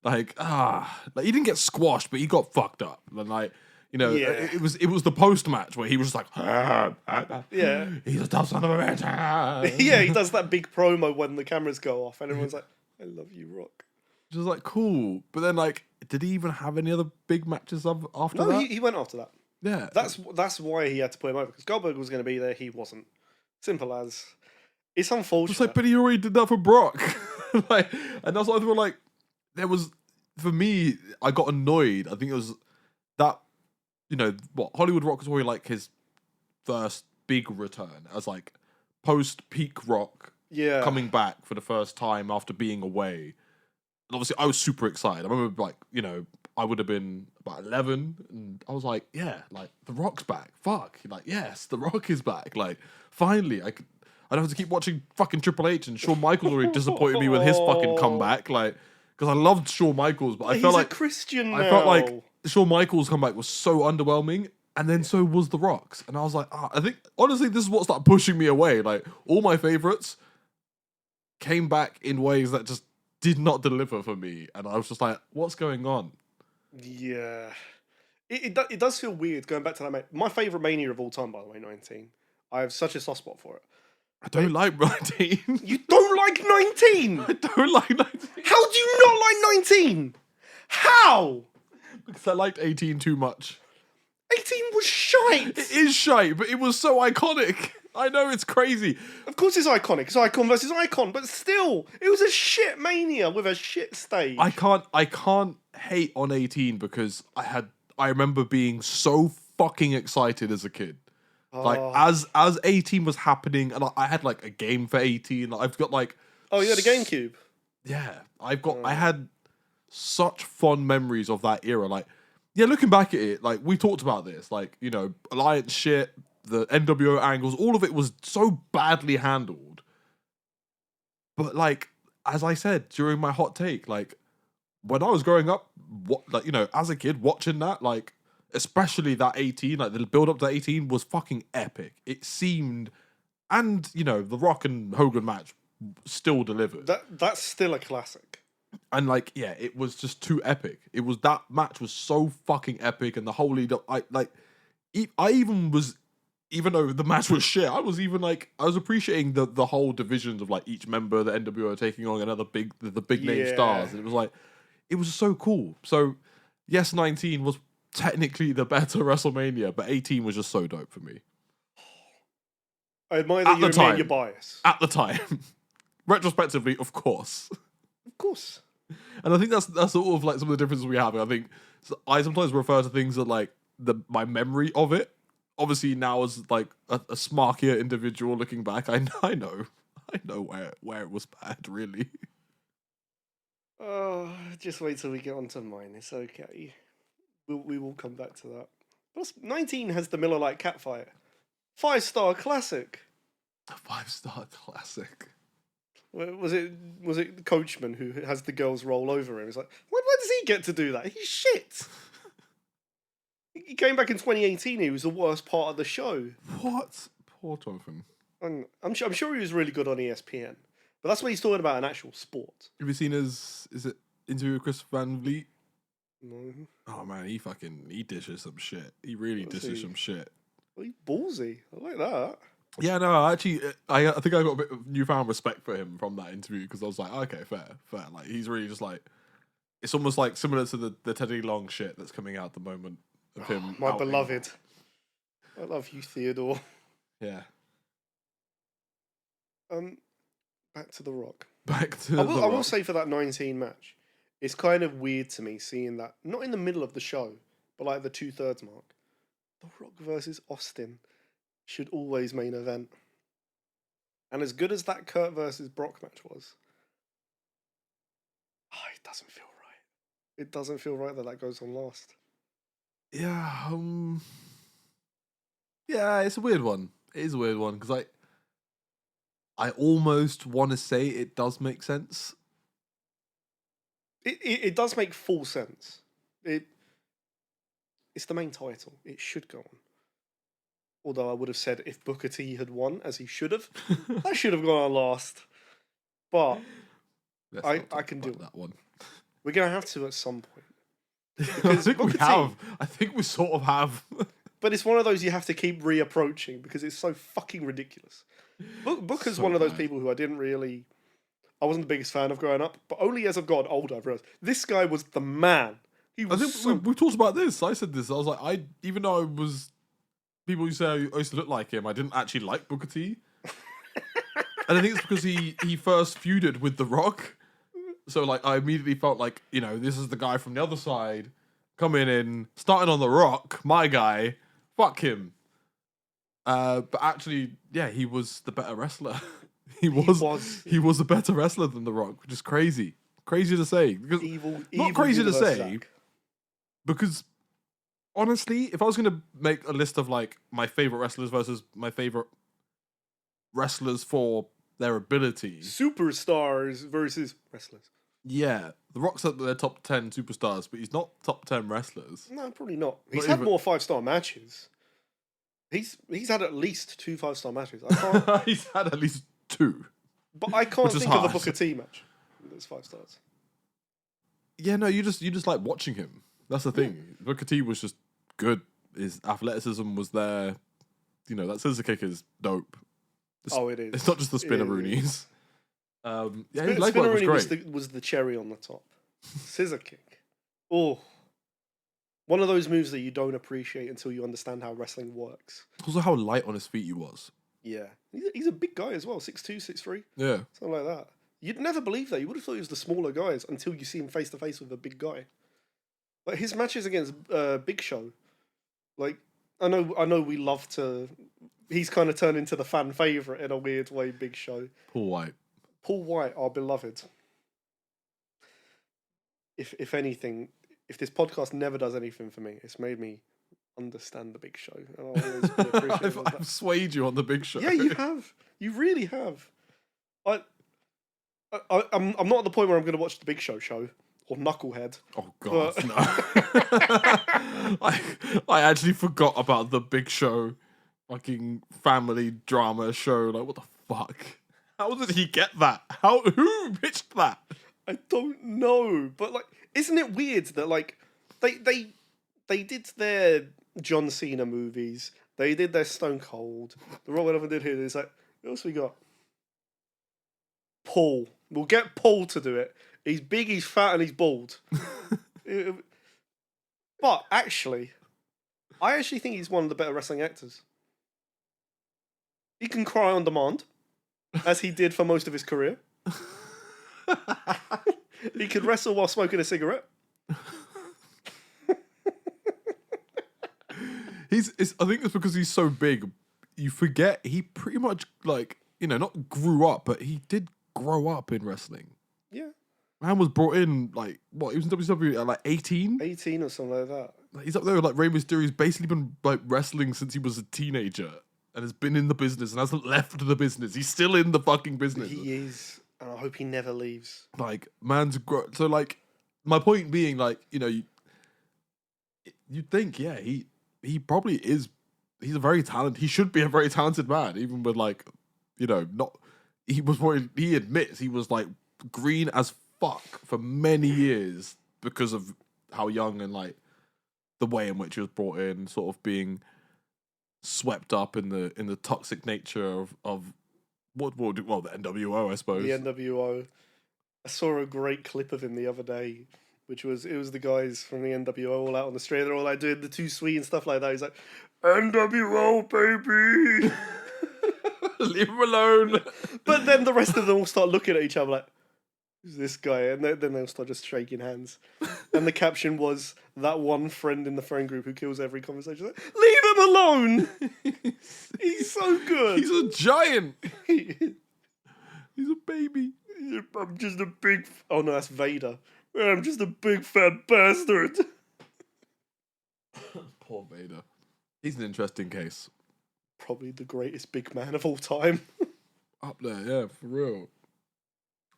Like he didn't get squashed, but he got fucked up. And it was the post match where he was just like, yeah, he's a tough son of a bitch. Yeah, he does that big promo when the cameras go off, and everyone's like, "I love you, Rock." Just like cool, but then did he even have any other big matches after that? No, he went after that. Yeah, that's why he had to put him over, because Goldberg was going to be there, he wasn't. Simple as. It's unfortunate. It's like, but he already did that for Brock. And that's why I feel there was, for me, I got annoyed. I think it was that, Hollywood Rock was probably his first big return as post peak Rock, coming back for the first time after being away. And obviously, I was super excited. I remember, I would have been about 11, and I was like, yeah, The Rock's back. Fuck. Yes, The Rock is back. Finally, I don't have to keep watching fucking Triple H, and Shawn Michaels already disappointed me with his fucking comeback. Because I loved Shawn Michaels, but I felt like... He's a Christian now. I felt like Shawn Michaels' comeback was so underwhelming, and then so was The Rock's. And I was like, I think, honestly, this is what started pushing me away. All my favourites came back in ways that just did not deliver for me. And I was just like, what's going on? Yeah. It does feel weird going back to that. My favourite Mania of all time, by the way, 19. I have such a soft spot for it. I don't like 19. You don't like 19? I don't like 19. How do you not like 19? How? Because I liked 18 too much. 18 was shite. It is shite, but it was so iconic. I know, it's crazy. Of course it's iconic. It's icon versus icon, but still, it was a shit Mania with a shit stage. I can't hate on 18 because I remember being so fucking excited as a kid. As 18 was happening, and I had a game for 18. I've got oh, you had a GameCube. Yeah, I had such fond memories of that era. Looking back at it, we talked about this, Alliance shit, the NWO angles, all of it was so badly handled. But as I said during my hot take, when I was growing up, as a kid watching that, especially that 18, the build up to 18 was fucking epic. It seemed, and the Rock and Hogan match still delivered. That's still a classic. And it was just too epic. That match was so fucking epic, and the whole lead up. Even though the match was shit, I was appreciating the whole divisions of each member of the NWO taking on another big name stars. And it was so cool. So yes, 19 was technically the better WrestleMania, but 18 was just so dope for me. I admire that you admit your bias. At the time. Retrospectively, of course. Of course. And I think that's sort of some of the differences we have. I think I sometimes refer to things that my memory of it. Obviously now as a smarkier individual looking back, I know where it was bad, really. Oh, just wait till we get onto mine. It's okay. We will come back to that. Plus, 19 has the Miller Lite catfight. 5-star classic. A 5-star classic. Was it Coachman who has the girls roll over him? It's like, why does he get to do that? He's shit. He came back in 2018. He was the worst part of the show. What? Poor Jonathan. I'm sure he was really good on ESPN, but that's what he's talking about, an actual sport. Have you seen his interview with Chris Van Vliet? No. Oh man, he dishes some shit. He really dishes some shit. Well, he's ballsy. I like that. Yeah, no, actually, I think I got a bit of newfound respect for him from that interview because I was like, okay, fair. Like, he's really just like, it's almost like similar to the Teddy Long shit that's coming out at the moment of him. My outing- beloved. I love you, Theodore. Yeah. Back to The Rock. Back to I The will Rock. say for that 19 match, it's kind of weird to me seeing that, not in the middle of the show, but like the 2/3 mark. The Rock versus Austin should always main event. And as good as that Kurt versus Brock match was, it doesn't feel right. It doesn't feel right that goes on last. Yeah, yeah, it's a weird one. It is a weird one because I almost want to say it does make sense. It does make full sense. It's the main title. It should go on. Although I would have said if Booker T had won, as he should have, that should have gone on last. But I can do that one. We're going to have to at some point. I think we have. I think we sort of have. But it's one of those you have to keep reapproaching because it's so fucking ridiculous. Booker's one of those people who I wasn't the biggest fan of growing up, but only as I've gotten older I've realised this guy was the man. I think we talked about this. I said this. I was like, even though I was people who say I used to look like him, I didn't actually like Booker T. And I think it's because he first feuded with The Rock. So like I immediately felt like, this is the guy from the other side coming in, starting on The Rock, my guy, fuck him. But actually, yeah, he was the better wrestler. He was a better wrestler than The Rock, which is crazy. Crazy to say. Because not crazy to say. Because honestly, if I was going to make a list of like my favorite wrestlers versus my favorite wrestlers for their ability, superstars versus wrestlers. Yeah, The Rock's at their top 10 superstars, but he's not top 10 wrestlers. No, probably not. He's had more 5-star matches. He's had at least 2 5-star matches. He's had at least 2. But I can't think of a Booker T match that's 5 stars. Yeah, no, you just like watching him. That's the thing. Yeah. Booker T was just good. His athleticism was there. That scissor kick is dope. It is. It's not just the spinneroonies. Spinneroony was the cherry on the top. Scissor kick. Oh. One of those moves that you don't appreciate until you understand how wrestling works. Also how light on his feet he was. Yeah. He's a big guy as well. 6'2", 6'3". Yeah. Something like that. You'd never believe that. You would have thought he was the smaller guys until you see him face to face with a big guy. Like his matches against Big Show, like I know we love to. He's kind of turned into the fan favorite in a weird way. Big Show. Paul White, our beloved. If anything, if this podcast never does anything for me, it's made me understand the Big Show. And I'll always be appreciative of that. I've swayed you on the Big Show. Yeah, you have. You really have. I'm not at the point where I'm going to watch the Big Show or Knucklehead. Oh God, no! I actually forgot about the Big Show, fucking family drama show. Like, what the fuck? How did he get that? Who pitched that? I don't know, but like, isn't it weird that like they did their John Cena movies, they did their Stone Cold, the Rock went up and did here. It's like, what else we got? Paul. We'll get Paul to do it. He's big, he's fat, and he's bald. But actually, I actually think he's one of the better wrestling actors. He can cry on demand, as he did for most of his career. He could wrestle while smoking a cigarette. I think it's because he's so big. You forget he pretty much not grew up, but he did grow up in wrestling. Yeah. Man was brought in he was in WCW at 18? 18 or something like that. He's up there with Rey Mysterio. He's basically been wrestling since he was a teenager and has been in the business and hasn't left the business. He's still in the fucking business. He is, and I hope he never leaves. Man's so my point being you'd think, yeah, he probably is. He's a very talented. He should be a very talented man, even with not. He admits he was green as fuck for many years because of how young and the way in which he was brought in, sort of being swept up in the toxic nature of the NWO, I suppose. The NWO. I saw a great clip of him the other day, which was the guys from the NWO all out on the street. They're all like doing the too sweet and stuff like that. He's like, NWO baby. Leave him alone. But then the rest of them all start looking at each other like, who's this guy? And then they'll start just shaking hands. And the caption was, that one friend in the friend group who kills every conversation. Like, leave him alone. He's so good. He's a giant. He's a baby. I'm just a big... Oh no, that's Vader. I'm just a big fat bastard. Poor Vader. He's an interesting case. Probably the greatest big man of all time. Up there, yeah, for real.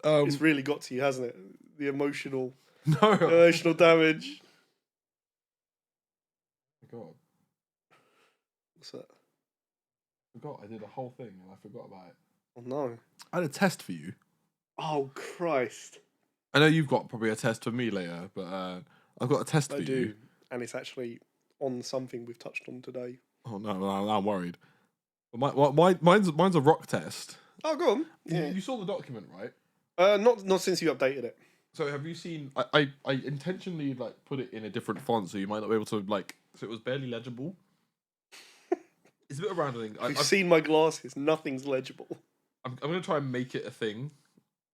It's really got to you, hasn't it? The emotional damage. God. What's that? I did a whole thing and I forgot about it. Oh no. I had a test for you. Oh Christ. I know you've got probably a test for me later, but I've got a test for I you. do. And it's actually on something we've touched on today. Oh no, I'm worried. But mine's a rock test. Oh, go on. Yeah. You saw the document, right? Not since you updated it. So have you seen? I intentionally put it in a different font so you might not be able to so it was barely legible. It's a bit of a random thing. You've seen my glasses. Nothing's legible. I'm gonna try and make it a thing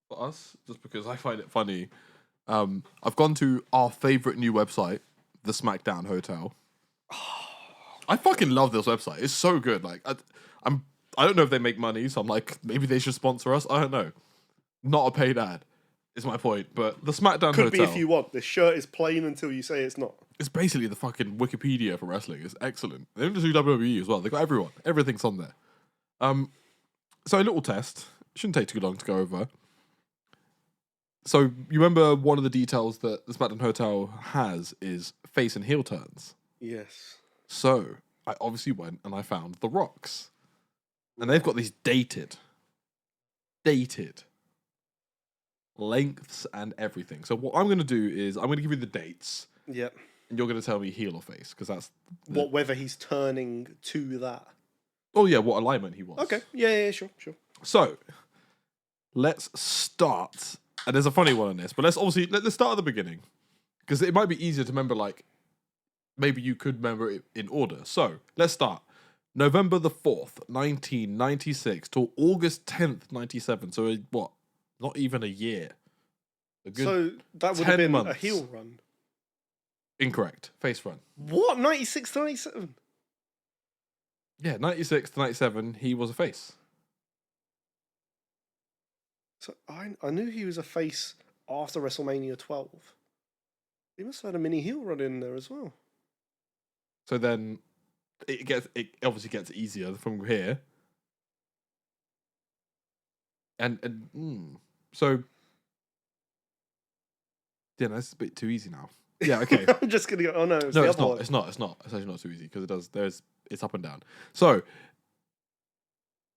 for us just because I find it funny. I've gone to our favorite new website, the SmackDown Hotel. I fucking love this website. It's so good. I don't know if they make money, so I'm like, maybe they should sponsor us. I don't know. Not a paid ad, is my point. But the SmackDown Hotel could be if you want. This shirt is plain until you say it's not. It's basically the fucking Wikipedia for wrestling. It's excellent. They don't just do WWE as well. They got everyone. Everything's on there. So a little test. Shouldn't take too long to go over. So you remember one of the details that the SmackDown Hotel has is face and heel turns. Yes. So I obviously went and I found the Rocks. And they've got these dated lengths and everything. So what I'm going to do is I'm going to give you the dates. Yep. And you're going to tell me heel or face, because that's... whether he's turning to that. Oh, yeah, what alignment he was. Okay. Yeah, sure. So, let's start. And there's a funny one on this, but let's start at the beginning. Because it might be easier to remember, maybe you could remember it in order. So, let's start. November the 4th, 1996 till August 10th, 97. So, what? Not even a year. So, that would have been months. A heel run. Incorrect. Face run. What? 96 to 97? Yeah, 96 to 97, he was a face. So I knew he was a face after WrestleMania 12. He must have had a mini heel run in there as well. So then it obviously gets easier from here. So yeah, that's a bit too easy now. Yeah, okay. I'm just gonna go. Oh no, it's not. It's not. It's actually not too easy because it's up and down. So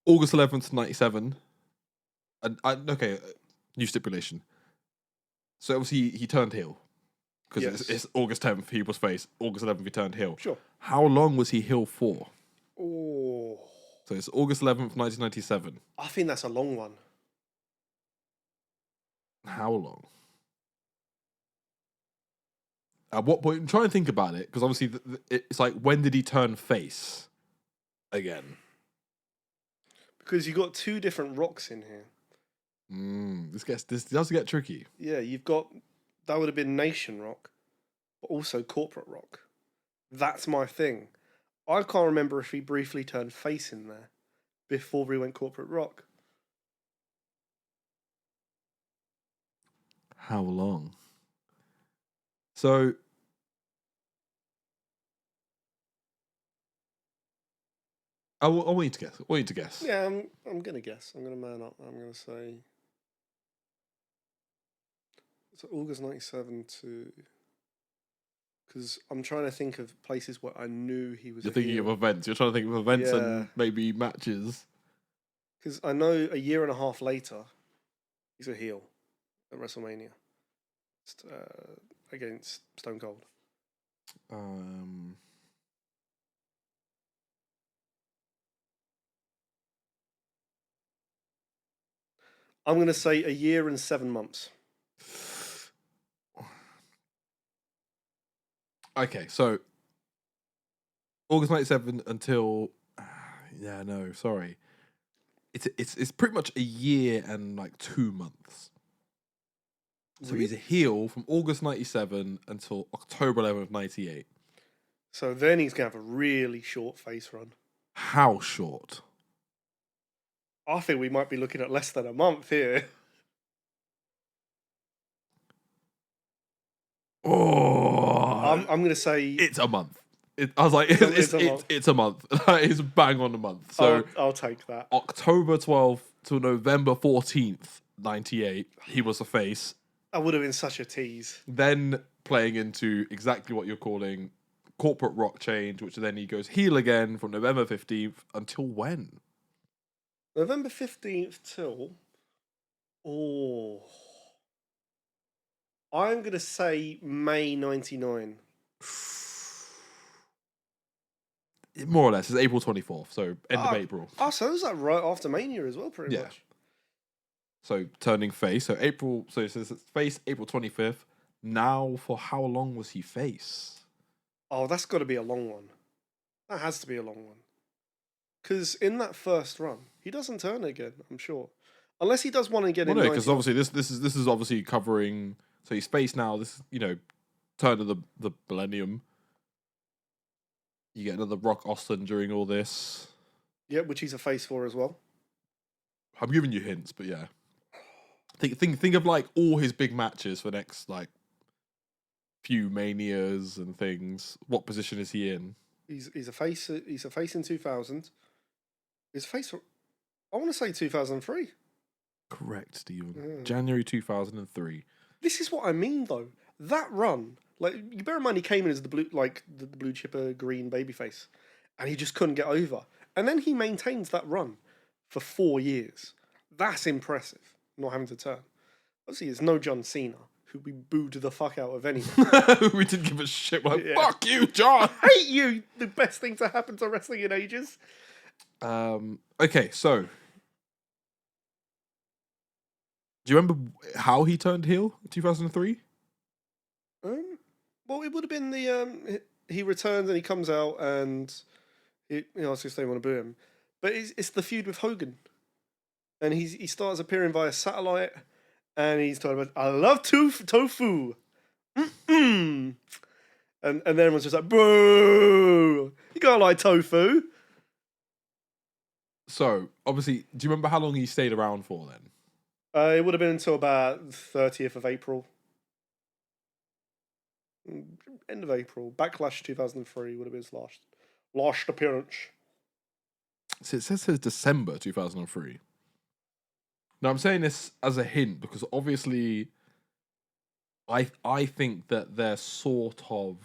August 11th, 97. New stipulation. So obviously he turned heel because it's August 10th he was face. August 11th he turned heel. Sure. How long was he heel for? Oh. So it's August 11th, 1997. I think that's a long one. How long? At what point? Try and think about it, because obviously it's like, when did he turn face again? Because you got two different Rocks in here. This does get tricky. Yeah, you've got, that would have been Nation Rock, but also Corporate Rock. That's my thing. I can't remember if he briefly turned face in there before we went Corporate Rock. How long? So I want you to guess. I want you to guess. Yeah, I'm gonna guess. I'm gonna man up. I'm gonna say so August 97 to, because I'm trying to think of places where I knew he was. You're thinking of events. You're trying to think of events and maybe matches. Because I know a year and a half later, he's a heel at WrestleMania against Stone Cold. I'm going to say a year and 7 months. Okay, so August 97 until sorry. It's pretty much a year and like 2 months. So he's a heel from August 97 until October 11th, 98. So then he's going to have a really short face run. How short? I think we might be looking at less than a month here. Oh, I'm going to say it's a month. I was like, it's a month. It's bang on a month. So I'll take that. October 12th to November 14th, 98, he was a face. That would have been such a tease. Then playing into exactly what you're calling corporate rock change, which then he goes heel again from November 15th until when? November 15th till... Oh... I'm going to say May 99. More or less. It's April 24th, so end of April. Oh, so is that right after Mania as well, pretty much? So turning face. So it says it's face April 25th. Now, for how long was he face? Oh, that's got to be a long one. That has to be a long one. Because in that first run, he doesn't turn again, I'm sure. Unless he does one again in 90. Because obviously this is obviously covering... So he's face now, this, turn of the millennium. You get another Rock Austin during all this. Yeah, which he's a face for as well. I'm giving you hints, but yeah. Think of like all his big matches for next like few manias and things. What position is he in? He's a face. He's a face in 2000. He's a face for... I want to say 2003. Correct, Stephen. January 2003. This is what I mean, though. That run, like, you bear in mind he came in as the blue chipper green babyface, and he just couldn't get over. And then he maintains that run for 4 years. That's impressive, not having to turn. Obviously, it's no John Cena, who we booed the fuck out of anyway. We didn't give a shit. Like, fuck you, John. I hate you. The best thing to happen to wrestling in ages. Okay, so... Do you remember how he turned heel in 2003? Well, it would have been the he returns and he comes out and I was going to say want to boo him, but it's the feud with Hogan, and he starts appearing via satellite, and he's talking about I love tofu, and then everyone's just like boo, you can't like tofu. So obviously, do you remember how long he stayed around for then? It would have been until about 30th of April. End of April. Backlash 2003 would have been his last appearance. So it says December 2003. Now, I'm saying this as a hint because obviously I think that they're sort of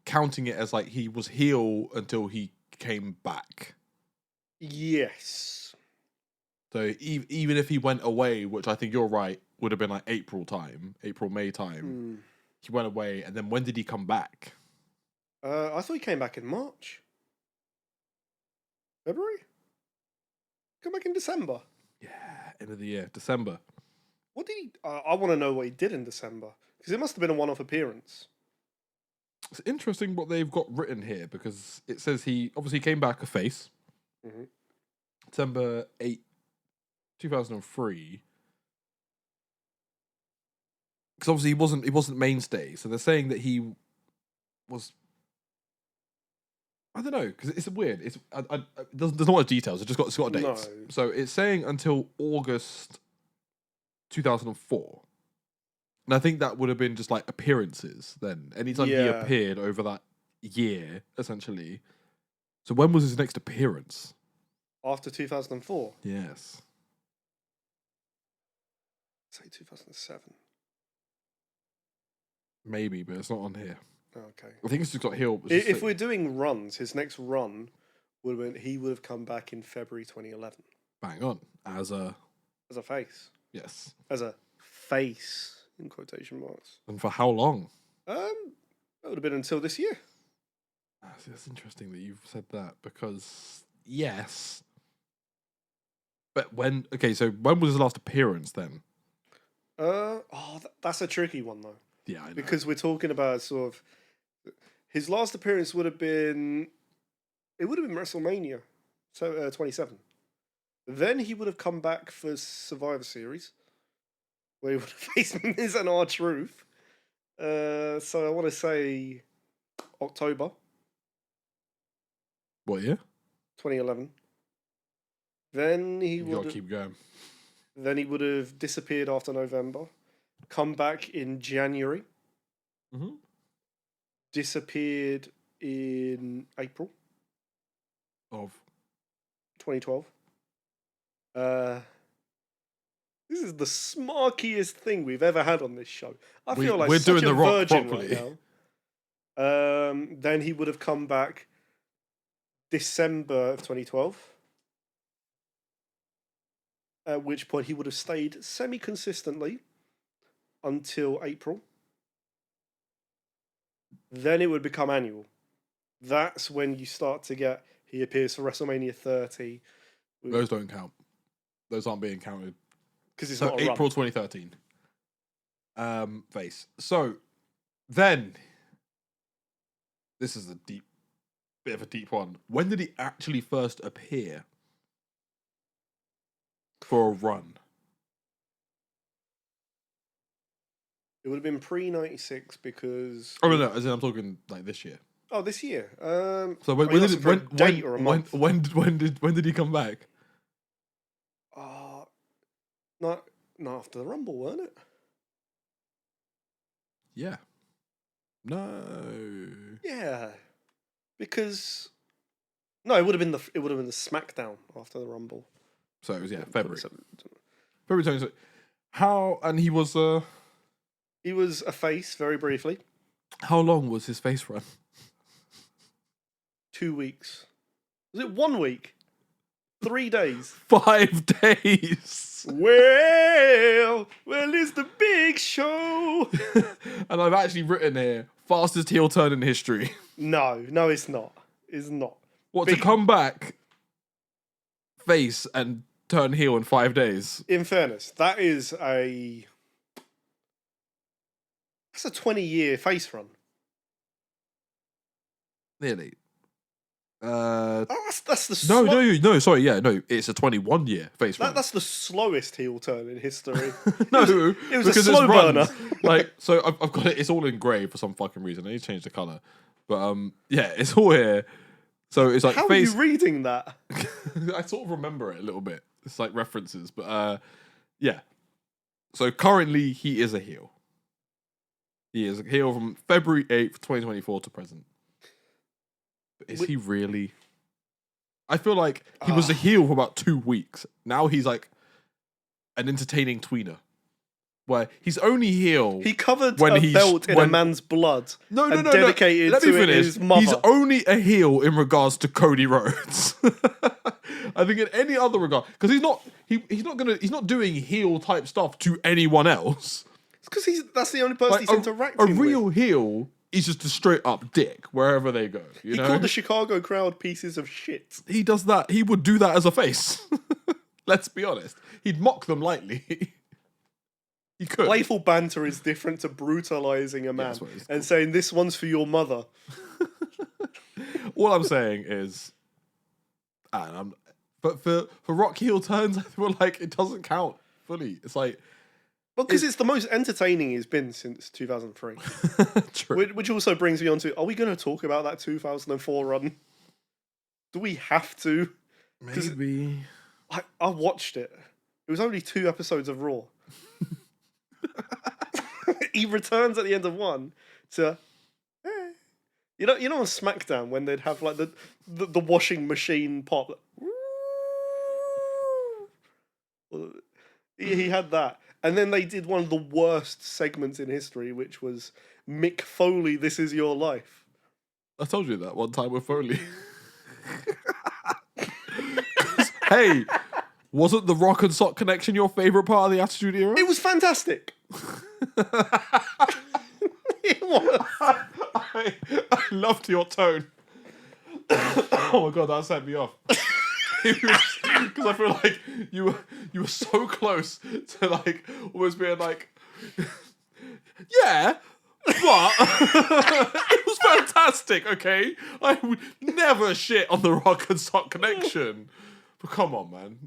counting it as like he was heel until he came back. Yes. So even if he went away, which I think you're right, would have been like April, May time. He went away, and then when did he come back? I thought he came back in March. February? Come back in December. Yeah, end of the year, December. What did he... I want to know what he did in December. Because it must have been a one-off appearance. It's interesting what they've got written here, because it says he obviously came back a face. Mm-hmm. December 8th, 2003. Because obviously he wasn't mainstay, so they're saying that he was... I don't know, because it's weird. There's not much details. It's got dates. No. So it's saying until August 2004. And I think that would have been just like appearances then. Anytime he appeared over that year, essentially. So when was his next appearance? After 2004? Yes. Say 2007. Maybe, but it's not on here. Okay. I think it's just got heel. If we're doing runs, his next run would have been he would have come back in February 2011. Bang on. As a face. Yes. As a face, in quotation marks. And for how long? That would have been until this year. That's interesting that you've said that because, yes, But when? Okay, so when was his last appearance then? That's a tricky one though, Yeah, I know. because we're talking about sort of his last appearance would have been WrestleMania, so 27. Then he would have come back for Survivor Series, where he would have faced Miz and R-Truth. So I want to say October What year? 2011. Then he You gotta would keep going. then he would have disappeared after November, come back in January, Mm-hmm. disappeared in April Of 2012. This is the smarkiest thing we've ever had on this show. I feel like we're such doing a The Rock virgin properly. right now. Then he would have come back December of 2012. At which point he would have stayed semi-consistently until April. Then it would become annual. That's when you start to get, he appears for WrestleMania 30. those don't count. Those aren't being counted. Because it's So not a April run. 2013. Face. So then, this is a bit of a deep one. When did he actually first appear for a run? It would have been pre-96 because... Oh no, as in I'm talking like this year. Oh, this year. So when you did asking for a date or a month? when did he come back? Not after the Rumble, weren't it? Yeah. No. Yeah, because it would have been the SmackDown after the Rumble. So it was February. 27. February 26th. How and he was He was a face very briefly. how long was his face run? 2 weeks. Was it 1 week? 3 days. 5 days. Well, it's the big show. And I've actually written here fastest heel turn in history. No, it's not. It's not. What to come back face and turn heel in 5 days? In fairness, that's a 20-year face run. Nearly. That's the No, sorry, no, it's a 21-year face run. That's the slowest heel turn in history. No, it was a because slow it's runs. burner. Like, so I've got it. It's all in grey for some fucking reason. I need to change the color, but yeah, it's all here. So it's like How face. are you reading that? I sort of remember it a little bit. It's like references, but yeah. So currently, he is a heel. He is a heel from February 8th, 2024 to present. But is he really? I feel like he was a heel for about 2 weeks. Now he's like an entertaining tweener. Where he's only heel. He covered when a belt in a man's blood. No, dedicated Let me to finish. his mother. He's only a heel in regards to Cody Rhodes. I think in any other regard, because he's not doing heel type stuff to anyone else. It's because that's the only person he's interacting A with. real heel is just a straight up dick wherever they go. You He know? called the Chicago crowd pieces of shit. He does that. He would do that as a face. Let's be honest. He'd mock them lightly. He could. Playful banter is different to brutalizing a man that's what it's and saying this one's for your mother. All I'm saying is, but for Rock heel turns, I feel like it doesn't count fully. It's like, Well, because it's the most entertaining he's been since 2003. true. Which also brings me on to, are we going to talk about that 2004 run? Do we have to? Maybe. I watched it. It was only 2 episodes of Raw. He returns at the end of one to, you know on SmackDown when they'd have like the washing machine pop. He had that, and then they did one of the worst segments in history, which was Mick Foley, "This Is Your Life." I told you that one time with Foley. Hey, wasn't the Rock and Sock connection your favorite part of the Attitude Era? It was fantastic. It was. I loved your tone. Oh my god, that set me off. Because I feel like you were so close to like almost being like, yeah, but it was fantastic. Okay, I would never shit on the Rock and Sock connection. But come on, man.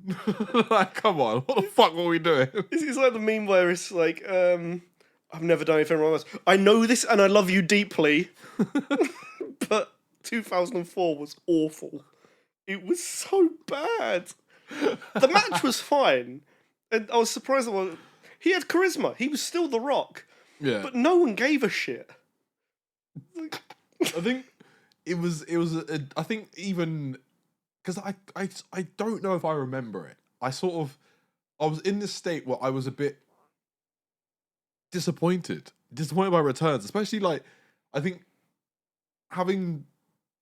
Like, come on. What the fuck were we doing? It's like the meme where it's like, I've never done anything wrong. I know this and I love you deeply. But 2004 was awful. It was so bad. The match was fine. And I was surprised that he had charisma. He was still The Rock. Yeah. But no one gave a shit. I think it was I think even because I don't know if I remember it. I was in this state where I was a bit disappointed by returns, especially like I think having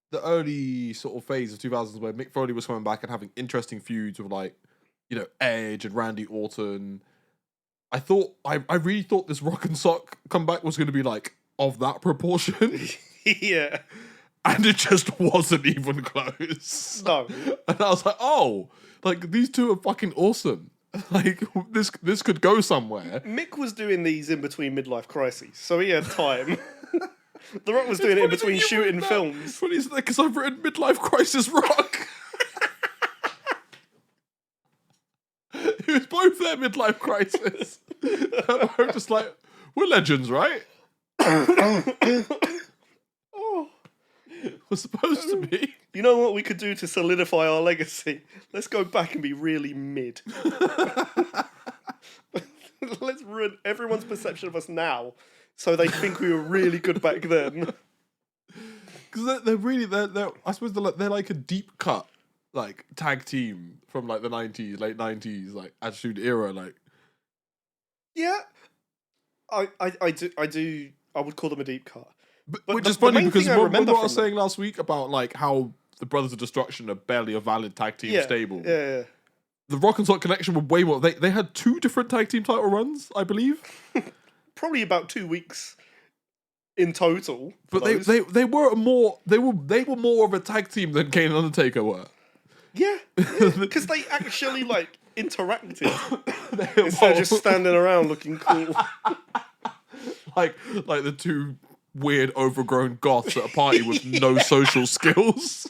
the early sort of phase of 2000s where Mick Foley was coming back and having interesting feuds with like, you know, Edge and Randy Orton. I really thought this Rock and Sock comeback was going to be like of that proportion. Yeah. And it just wasn't even close. No. And I was like, oh, like these two are fucking awesome. Like this could go somewhere. Mick was doing these in between midlife crises, so he had time. The Rock was doing it in between shooting films. Funny is that because I've written midlife crisis Rock. It was both their midlife crisis. I'm just like, we're legends, right? Oh. We're supposed to be. You know what we could do to solidify our legacy? Let's go back and be really mid. Let's ruin everyone's perception of us now, so they think we were really good back then. Because they're I suppose they're like a deep cut like tag team from like the 90s, late 90s, like Attitude Era, like. Yeah, I would call them a deep cut. But But which is the funny main because thing I remember remember what I was from saying last week about like how the Brothers of Destruction are barely a valid tag team stable. Yeah. The Rock and Sock Connection were way more. They had 2 different tag team title runs, I believe. Probably about 2 weeks in total. But they were more of a tag team than Kane and Undertaker were. Yeah, because they actually like interacted instead of just standing around looking cool. like the 2 weird overgrown goths at a party with no social skills.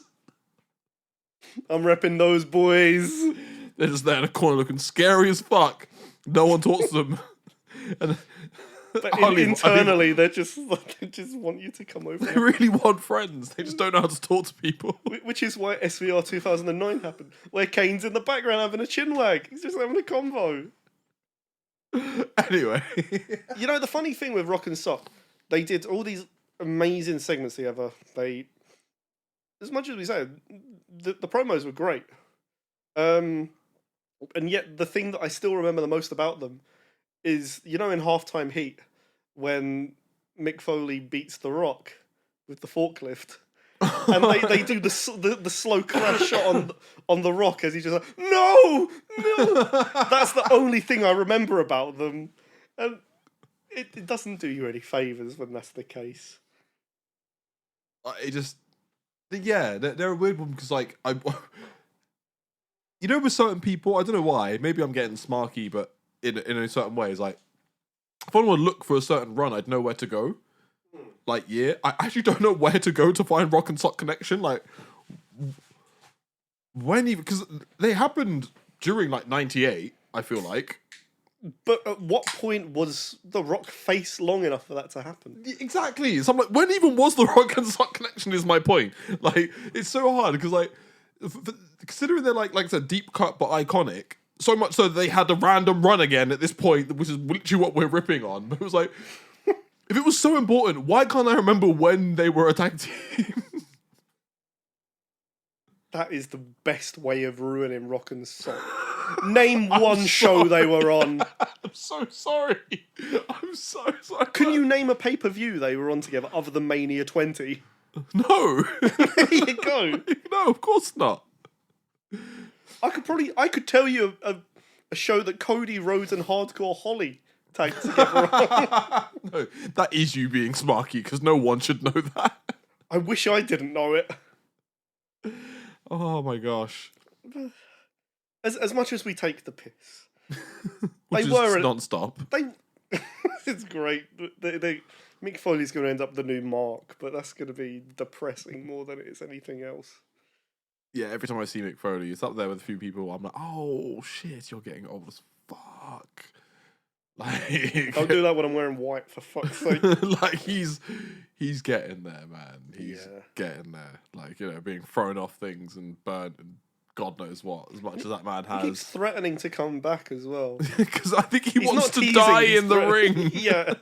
I'm repping those boys. They're just there in a corner looking scary as fuck. No one talks to them. And But internally, they just want you to come over. They really want friends. They just don't know how to talk to people. Which is why SVR 2009 happened, where Kane's in the background having a chin wag. He's just having a convo. Anyway. You know, the funny thing with Rock and Sock, they did all these amazing segments together. They, as much as we say, the promos were great. And yet the thing that I still remember the most about them is, you know, in Halftime Heat, when Mick Foley beats The Rock with the forklift, and they do the slow crash shot on The Rock as he's just like, no! That's the only thing I remember about them. And it doesn't do you any favours when that's the case. They're a weird one because, like, you know, with certain people, I don't know why, maybe I'm getting smarky, but in a certain way, it's like, if I want to look for a certain run, I'd know where to go. Like, yeah, I actually don't know where to go to find Rock and Sock Connection. Like, because they happened during like 98, I feel like. But at what point was The Rock face long enough for that to happen? Exactly. So I'm like, when even was the Rock and Sock Connection is my point. Like, it's so hard because, like, considering they're like I said, deep cut but iconic, so much so that they had a random run again at this point, which is literally what we're ripping on. But it was like, if it was so important, why can't I remember when they were a tag team? That is the best way of ruining Rock and Sock. Name one show they were on. I'm so sorry. I'm so sorry. Can you name a pay-per-view they were on together other than Mania 20? No. There you go. No, of course not. I could tell you a show that Cody, Rhodes, and Hardcore Holly tagged together on. No, that is you being smarky, because no one should know that. I wish I didn't know it. Oh my gosh. as much as we take the piss, Which they is were non-stop. It's great. Mick Foley's going to end up the new Mark, but that's going to be depressing more than it is anything else. Yeah, every time I see Mick Foley, it's up there with a few people. I'm like, oh shit, you're getting old as fuck. Like, I'll do that when I'm wearing white, for fuck's sake. like he's getting there, man. He's getting there. Like, you know, being thrown off things and burnt and God knows what. As much as that man has, He keeps threatening to come back as well. Because I think he's wants not to teasing, die he's in the ring. Yeah,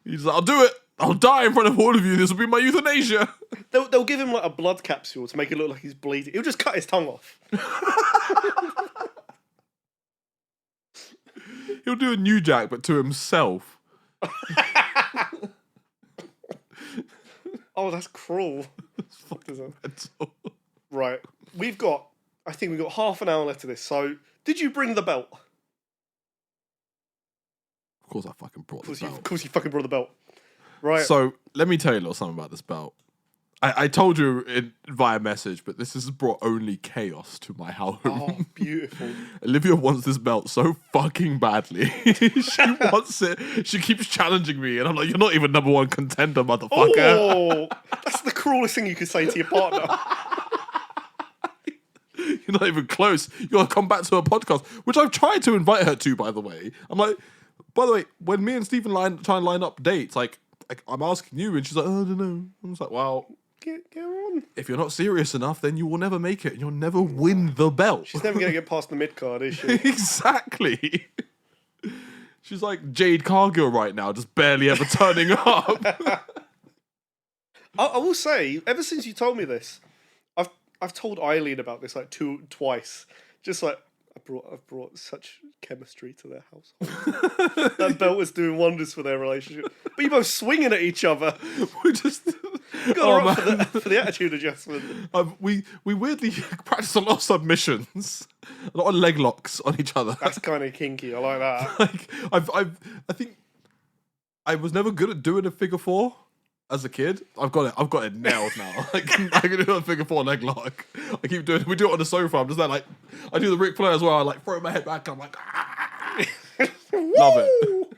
He's like, I'll do it. I'll die in front of all of you. This will be my euthanasia. they'll give him like a blood capsule to make it look like he's bleeding. He'll just cut his tongue off. He'll do a New Jack, but to himself. Oh, that's cruel. Mental. Right, I think we've got half an hour left of this. So, did you bring the belt? Of course I fucking brought the belt. Of course you fucking brought the belt. Right. So, let me tell you a little something about this belt. I told you via message, but this has brought only chaos to my house. Oh, beautiful. Olivia wants this belt so fucking badly. She wants it. She keeps challenging me, and I'm like, you're not even number one contender, motherfucker. Oh, that's the cruelest thing you could say to your partner. You're not even close. You gotta come back to a podcast, which I've tried to invite her to, by the way. I'm like, by the way, when me and Stephen try and line up dates, like I'm asking you, and she's like, oh, I don't know. I'm just like, well, Get on. if you're not serious enough, then you will never make it, and you'll never win the belt. She's never going to get past the mid card, is she? Exactly. She's like Jade Cargill right now, just barely ever turning up. I will say, ever since you told me this, I've told Eileen about this like twice. Just like I've brought such chemistry to their household. That belt was doing wonders for their relationship. But you're both swinging at each other. We just Got her up for the attitude adjustment. we weirdly practice a lot of submissions, a lot of leg locks on each other. That's kind of kinky. I like that. Like I think I was never good at doing a figure four as a kid. I've got it nailed now. I can do a figure four leg lock. I keep doing. We do it on the sofa. I'm just there, like I do the Ric Flair as well. I like throw my head back. And I'm like, love it.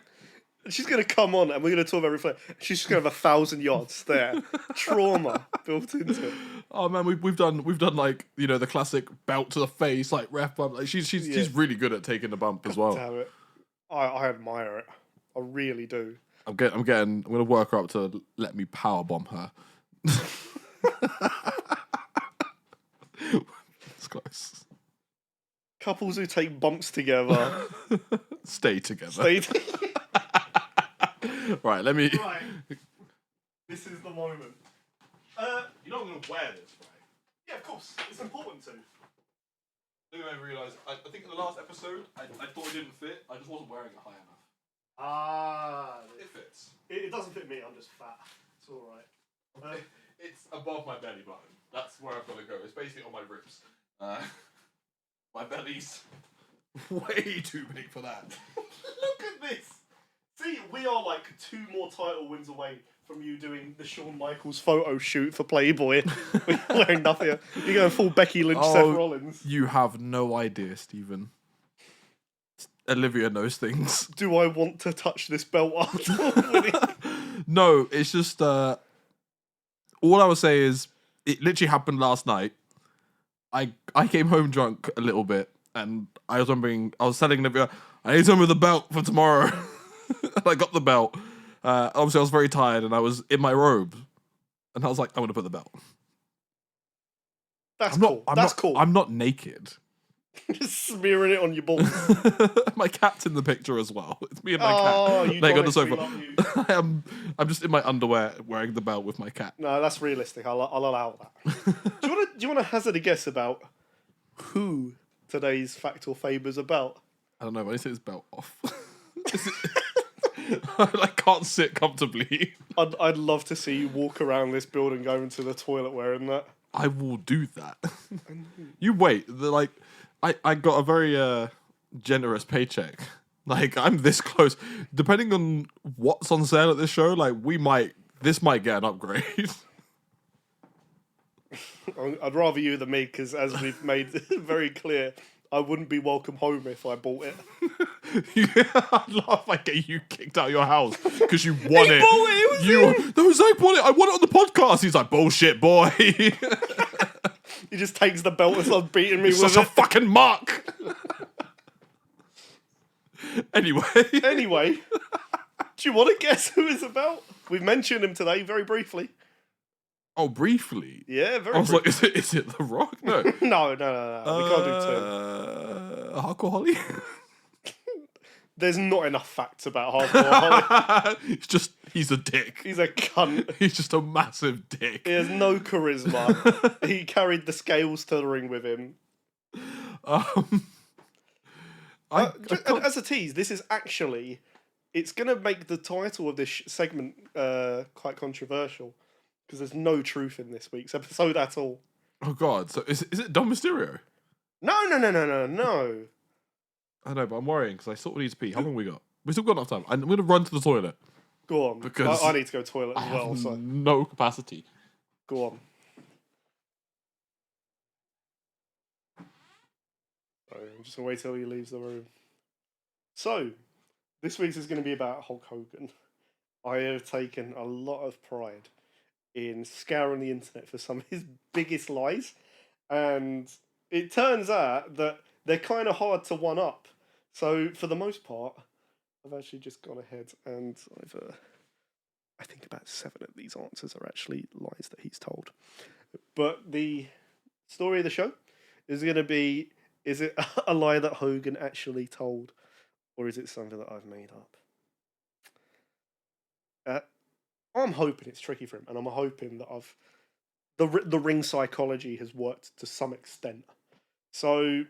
She's going to come on and we're going to talk about Ric Flair. She's just going to have 1,000 yards stare. Trauma built into it. Oh man, we've done like, you know, the classic belt to the face, like ref bump. Like she's really good at taking the bump as well. Damn it. I admire it. I really do. I'm gonna work her up to let me power bomb her. It's close. Couples who take bumps together Stay together. Right, let me. Right. This is the moment. You're not going to wear this, right? Yeah, of course. It's important to. I think I realised. I think in the last episode, I thought it didn't fit. I just wasn't wearing it high enough. It fits. It doesn't fit me. I'm just fat. It's all right. It's above my belly button. That's where I've got to go. It's basically on my ribs. My belly's way too big for that. Look at this. See, we are like 2 more title wins away from you doing the Shawn Michaels photo shoot for Playboy. We're wearing nothing. You're going full Becky Lynch, Seth Rollins. You have no idea, Stephen. Olivia knows things. Do I want to touch this belt after? No, it's just all I would say is it literally happened last night. I came home drunk a little bit, and I was telling Olivia, I need some of the belt for tomorrow. And I got the belt. Obviously, I was very tired, and I was in my robe, and I was like, I'm gonna put the belt. That's cool. I'm not naked. Just smearing it on your balls. My cat's in the picture as well. It's me and my cat. Like on the sofa. I'm just in my underwear wearing the belt with my cat. No, that's realistic. I'll allow that. Do you want to hazard a guess about who today's fact or Fabe is about? I don't know. But I say his belt off. I can't sit comfortably. I'd love to see you walk around this building going to the toilet wearing that. I will do that. You wait. I got a very generous paycheck. Like, I'm this close. Depending on what's on sale at this show, like this might get an upgrade. I'd rather you than me, because as we've made very clear, I wouldn't be welcome home if I bought it. I'd laugh if I get you kicked out of your house because you won it. Bought it, it was him. No, Zach won it. I won it on the podcast. He's like, bullshit, boy. He just takes the belt and starts beating me It's with such it. a fucking muck. Anyway, do you want to guess who it's about? We've mentioned him today very briefly. Oh, briefly? Yeah, very I was briefly. like, is it The Rock? No. No. We can't do two. Hardcore Holly? There's not enough facts about Hardcore Holly. It's just, he's a dick. He's a cunt. He's just a massive dick. He has no charisma. He carried the scales to the ring with him. As a tease, this is actually... It's going to make the title of this segment quite controversial, because there's no truth in this week's episode at all. Oh, God. So is it Dom Mysterio? No. I know, but I'm worrying because I sort of need to pee. How long we got? We still got enough time. I'm going to run to the toilet. Go on. Because I need to go to the toilet as well. So no capacity. go on. I'm just going to wait till he leaves the room. So, this week's is going to be about Hulk Hogan. I have taken a lot of pride in scouring the internet for some of his biggest lies. And it turns out that they're kind of hard to one up. So, for the most part, I've actually just gone ahead and I think about 7 of these answers are actually lies that he's told. But the story of the show is going to be, is it a lie that Hogan actually told, or is it something that I've made up? I'm hoping it's tricky for him, and I'm hoping that the ring psychology has worked to some extent. So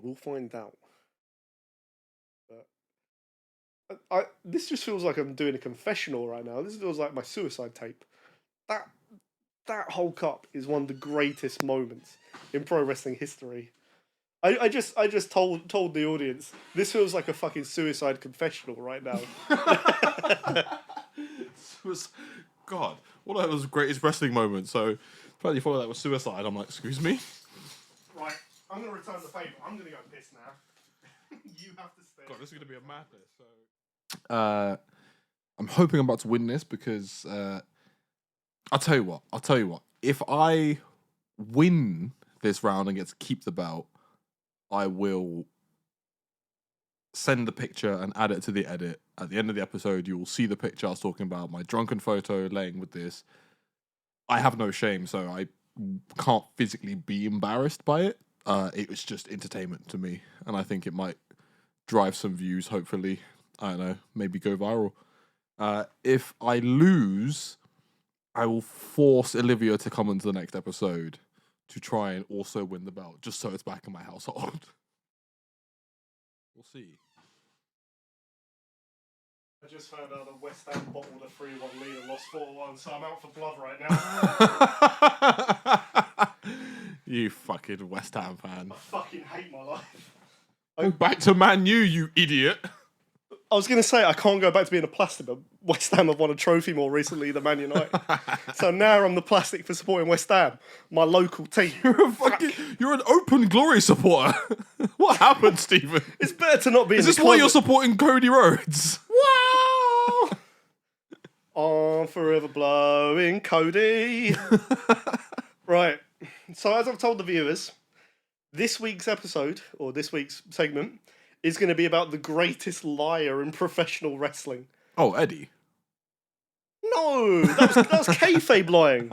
we'll find out. But this just feels like I'm doing a confessional right now. This feels like my suicide tape. That whole cup is one of the greatest moments in pro wrestling history. I just told the audience, this feels like a fucking suicide confessional right now. God, what are those greatest wrestling moments? So, apparently you follow that with suicide. I'm like, excuse me? Right, I'm going to return the favour. I'm going to go piss now. You have to stay. God, this is going to be a madness. So, I'm hoping I'm about to win this because I'll tell you what. If I win this round and get to keep the belt, I will send the picture and add it to the edit. At the end of the episode, you will see the picture I was talking about, my drunken photo laying with this. I have no shame, so I can't physically be embarrassed by it. It was just entertainment to me, and I think it might drive some views, hopefully. I don't know, maybe go viral. If I lose, I will force Olivia to come into the next episode to try and also win the belt, just so it's back in my household. We'll see. I just found out that West Ham bottled a 3-1 lead and lost 4-1, so I'm out for blood right now. You fucking West Ham fan. I fucking hate my life. Go back to Man U, you idiot. I was going to say, I can't go back to being a plastic, but West Ham have won a trophy more recently than Man United. So now I'm the plastic for supporting West Ham, my local team. You're an open glory supporter. What happened, Stephen? It's better to not be Is this why you're supporting Cody Rhodes? Wow! I'm forever blowing Cody. Right. So as I've told the viewers, this week's episode, or this week's segment, is going to be about the greatest liar in professional wrestling. Oh, Eddie. No, that was kayfabe lying.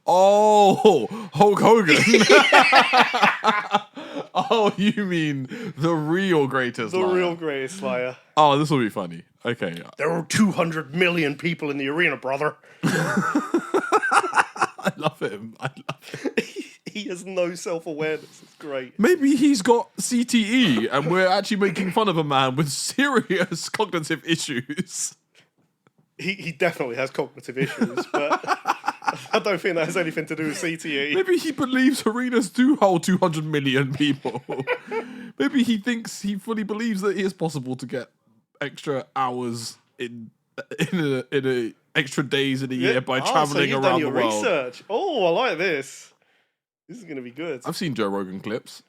Hulk Hogan. Oh, you mean the real greatest liar. The real greatest liar. Oh, this will be funny. Okay. There are 200 million people in the arena, brother. I love him. He has no self-awareness. It's great. Maybe he's got CTE and we're actually making fun of a man with serious cognitive issues. He definitely has cognitive issues, but I don't think that has anything to do with CTE. Maybe he believes arenas do hold 200 million people. Maybe he fully believes that it is possible to get extra hours in a extra days in a year by so traveling you've around done the your world. research. Oh, I like this. This is going to be good. I've seen Joe Rogan clips.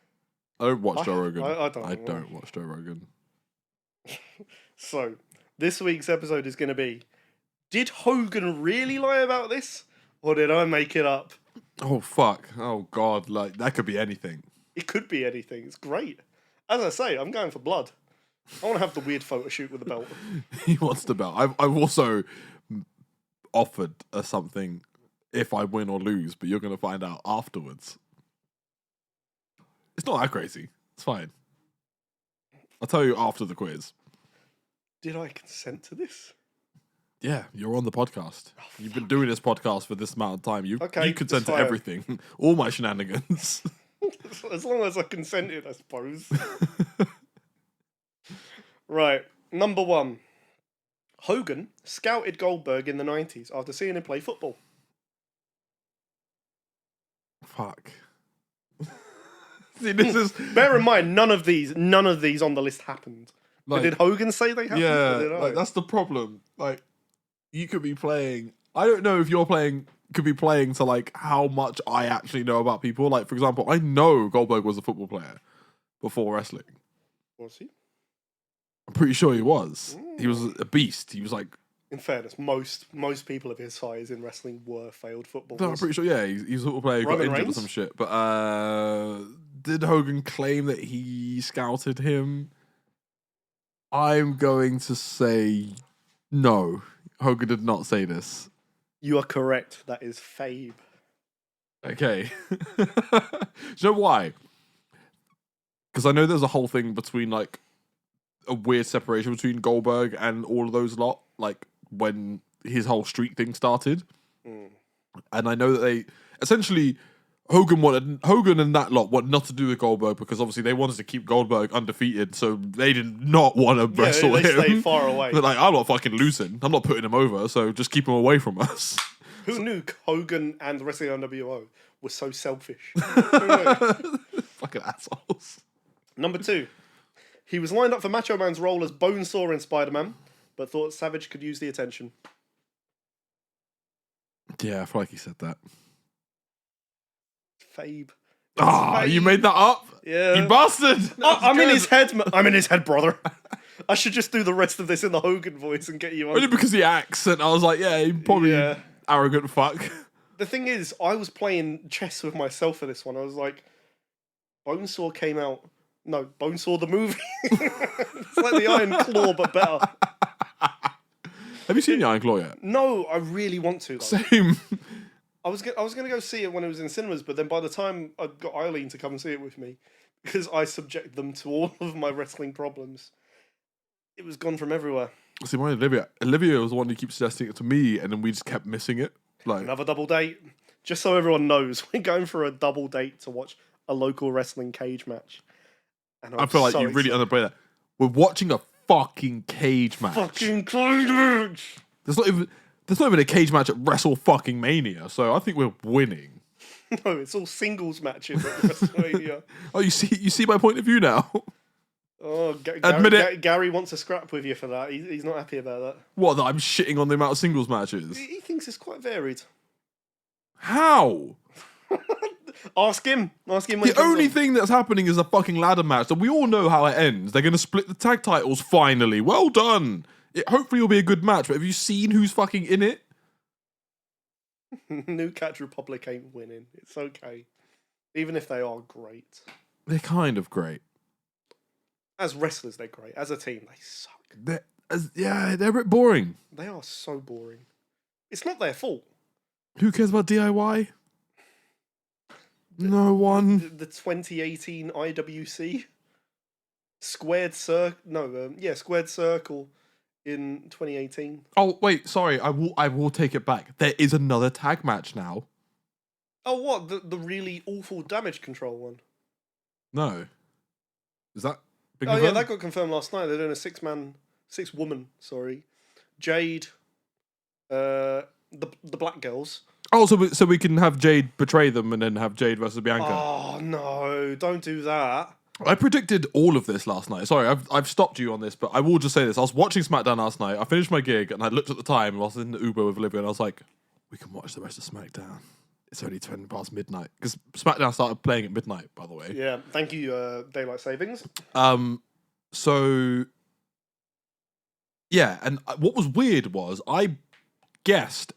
I don't watch Joe Rogan. I I don't. don't watch Joe Rogan. So, this week's episode is going to be, did Hogan really lie about this? Or did I make it up? Oh, fuck. Oh, God. Like, that could be anything. It could be anything. It's great. As I say, I'm going for blood. I want to have the weird photo shoot with the belt. He wants the belt. I've also offered something if I win or lose, but you're going to find out afterwards. It's not that crazy. It's fine. I'll tell you after the quiz. Did I consent to this? Yeah, you're on the podcast. You've been doing this podcast for this amount of time. You consent to fine. everything. All my shenanigans. As long as I consented, I suppose. Right, number 1. Hogan scouted Goldberg in the 90s after seeing him play football. Fuck. See, this is... Bear in mind, none of these on the list happened. Like, did Hogan say they happened? yeah, Or did I? like, that's the problem. Like, you could be playing... I don't know if you're playing... Could be playing to, like, how much I actually know about people. Like, for example, I know Goldberg was a football player before wrestling. Was he? I'm pretty sure he was. He was a beast. He was like... In fairness, most people of his size in wrestling were failed footballers. No, I'm pretty sure, yeah, he's a football player who got Roman injured Reigns? or some shit. But did Hogan claim that he scouted him? I'm going to say no. Hogan did not say this. You are correct. That is Fabe. Okay. Do you know why? Because I know there's a whole thing between, like, a weird separation between Goldberg and all of those lot, like, when his whole streak thing started. And I know that they... Essentially, Hogan and that lot wanted not to do with Goldberg because obviously they wanted to keep Goldberg undefeated, so they did not want to wrestle they him. stay far away. They're like, I'm not fucking losing. I'm not putting him over, so just keep him away from us. Who knew Hogan and the rest of the NWO were so selfish? Who knew? Fucking assholes. Number 2. He was lined up for Macho Man's role as Bonesaw in Spider-Man, but thought Savage could use the attention. Yeah, I feel like he said that. Fabe. Ah, you made that up? Yeah. You bastard! I'm in his head. I'm in his head, brother. I should just do the rest of this in the Hogan voice and get you on. Only because the accent, I was like, yeah, he probably Yeah. arrogant fuck. The thing is, I was playing chess with myself for this one. I was like, Bonesaw came out. No, Bonesaw the movie. It's like the Iron Claw, but better. Have you seen the Iron Claw yet? No, I really want to. Though. Same. I was going to go see it when it was in cinemas, but then by the time I got Eileen to come and see it with me, because I subject them to all of my wrestling problems, it was gone from everywhere. See, mine Olivia. Olivia was the one who keeps suggesting it to me, and then we just kept missing it. Like, Another double date. Just so everyone knows, we're going for a double date to watch a local wrestling cage match. And I feel like you really underplay that. We're watching a fucking cage match. Fucking cage match! There's not even a cage match at Wrestle fucking Mania, so I think we're winning. No, it's all singles matches at WrestleMania. Oh, you see my point of view now. Oh, Admit it. Gary wants to scrap with you for that. He's not happy about that. What? That I'm shitting on the amount of singles matches? He thinks it's quite varied. How? Ask him. Ask him. The only thing that's happening is a fucking ladder match, and we all know how it ends. They're going to split the tag titles finally. Well done. Hopefully it'll be a good match, but have you seen who's fucking in it? New Catch Republic ain't winning. It's okay. Even if they are great. They're kind of great. As wrestlers, they're great. As a team, they suck. They're a bit boring. They are so boring. It's not their fault. Who cares about DIY? No one. The 2018 IWC Squared Circle in 2018. Oh wait, sorry. I will take it back. There is another tag match now. Oh, what? The really awful Damage Control one? No. Is that? Oh yeah, that got confirmed last night. They're doing a six woman. Jade, the Black Girls. Oh, so we can have Jade betray them and then have Jade versus Bianca. Oh no! Don't do that. I predicted all of this last night. Sorry, I've stopped you on this, but I will just say this. I was watching SmackDown last night. I finished my gig and I looked at the time and I was in the Uber with Olivia and I was like, we can watch the rest of SmackDown. It's only 10 past midnight. Because SmackDown started playing at midnight, by the way. Yeah, thank you, Daylight Savings. So, yeah, and what was weird was I guessed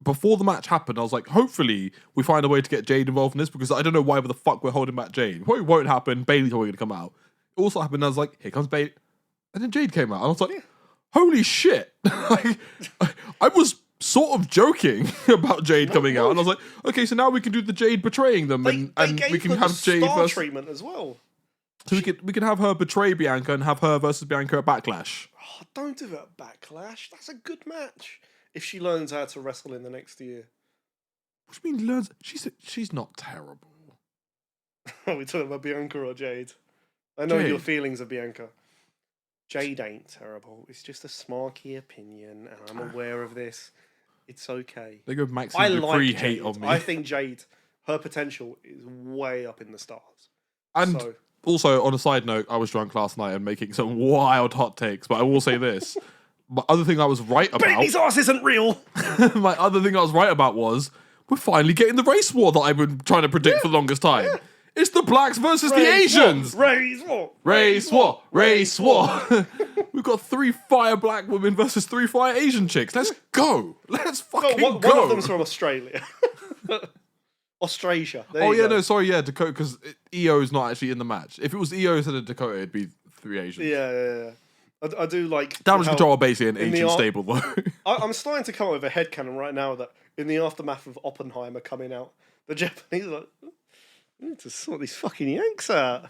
before the match happened, I was like, hopefully we find a way to get Jade involved in this because I don't know why the fuck we're holding back Jade. It probably won't happen. Bailey's probably going to come out. It also happened, and I was like, here comes Bailey. And then Jade came out, and I was like, holy shit. Like, I was sort of joking about Jade coming out, and I was like, okay, so now we can do the Jade betraying them, and we can have Jade versus treatment as well. So we can have her betray Bianca and have her versus Bianca at Backlash. Oh, don't do it at Backlash. That's a good match. If she learns how to wrestle in the next year. What do you mean learns? She's not terrible. Are we talking about Bianca or Jade? I know Jade. your feelings of Bianca. Jade ain't terrible. It's just a smarky opinion, and I'm aware of this. It's okay. They go Maxine I Dupree like hate Jade. on me. I think Jade, her potential is way up in the stars. And also, on a side note, I was drunk last night and making some wild hot takes, but I will say this. My other thing I was right about... Bailey's ass isn't real! My other thing I was right about was we're finally getting the race war that I've been trying to predict for the longest time. Yeah. It's the blacks versus the Asians! Race war! Race war! Race war! We've got 3 fire black women versus 3 fire Asian chicks. Let's go! Let's fucking go! One of them's from Australia. Australia. Dakota, because EO is not actually in the match. If it was EO instead of Dakota, it'd be 3 Asians. Yeah. I do like... Damage Control are basically an Asian stable, though. I'm starting to come up with a headcanon right now that in the aftermath of Oppenheimer coming out, the Japanese are like, we need to sort these fucking Yanks out.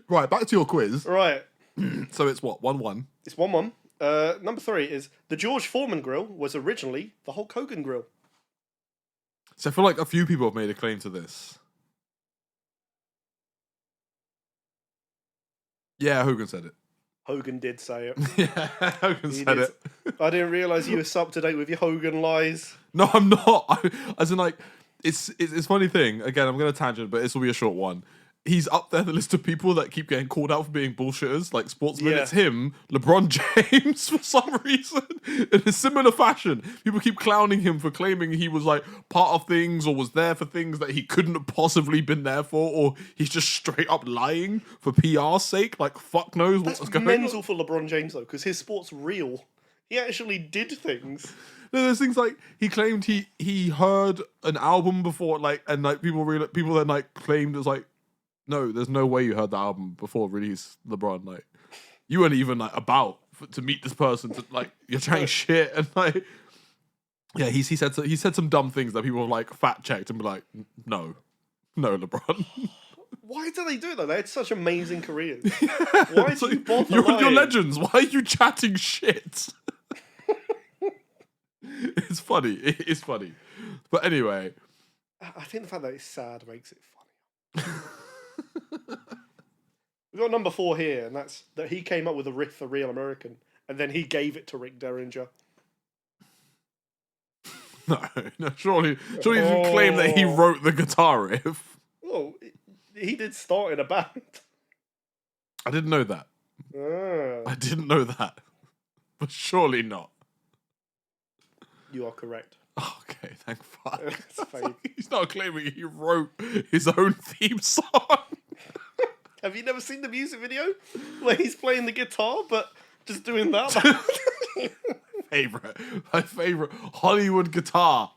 Right, back to your quiz. Right. So it's what, 1-1? It's 1-1. Number 3 is the George Foreman grill was originally the Hulk Hogan grill. So I feel like a few people have made a claim to this. Yeah, Hogan said it. Hogan did say it. Yeah, Hogan said it. I didn't realise you were so up to date with your Hogan lies. No, I'm not. As in, like, it's a funny thing. Again, I'm going to tangent, but this will be a short one. He's up there the list of people that keep getting called out for being bullshitters, like sportsmen. Yeah. It's him, LeBron James, for some reason, in a similar fashion. People keep clowning him for claiming he was like part of things or was there for things that he couldn't have possibly been there for, or he's just straight up lying for PR's sake. Like, fuck knows what's going on. That's mental for LeBron James though, because his sport's real. He actually did things. No, there's things like he claimed he heard an album before, like, and like people then like claimed it was like, no, there's no way you heard the album before release, LeBron. Like, you weren't even like about to meet this person. To like, you're trying shit and like, yeah, he said some dumb things that people have like fact checked and be like, no, LeBron. Why do they do that? They had such amazing careers. Why do you bother? You're legends. Why are you chatting shit? It's funny. It is funny. But anyway, I think the fact that it's sad makes it funny. We've got number 4 here, and that's that he came up with a riff for Real American, and then he gave it to Rick Derringer. No, surely you didn't claim that he wrote the guitar riff. Oh, he did start in a band. I didn't know that. I didn't know that. But surely not. You are correct. Okay, thank fuck. He's not claiming he wrote his own theme song. Have you never seen the music video where he's playing the guitar but just doing that? My favorite Hollywood guitar.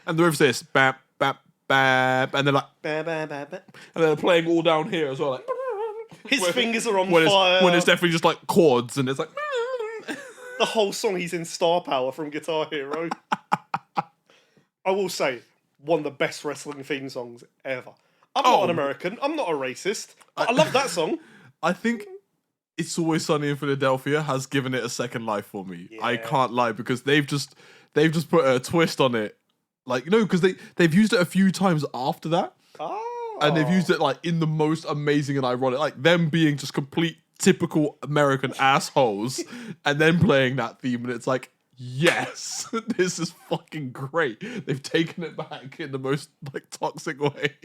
And the riff's this, bap bap bap, and they're like, bap, bap, bap, bap. And they're playing all down here as well, like. His fingers are on fire. When it's definitely just like chords, and it's like. The whole song, he's in Star Power from Guitar Hero. I will say, one of the best wrestling theme songs ever. I'm not an American. I'm not a racist. I love that song. I think It's Always Sunny in Philadelphia has given it a second life for me. Yeah. I can't lie, because they've just put a twist on it. Like, no, because they've used it a few times after that. Oh. And they've used it like in the most amazing and ironic, like them being just complete typical American assholes and then playing that theme, and it's like, yes, this is fucking great. They've taken it back in the most like toxic way.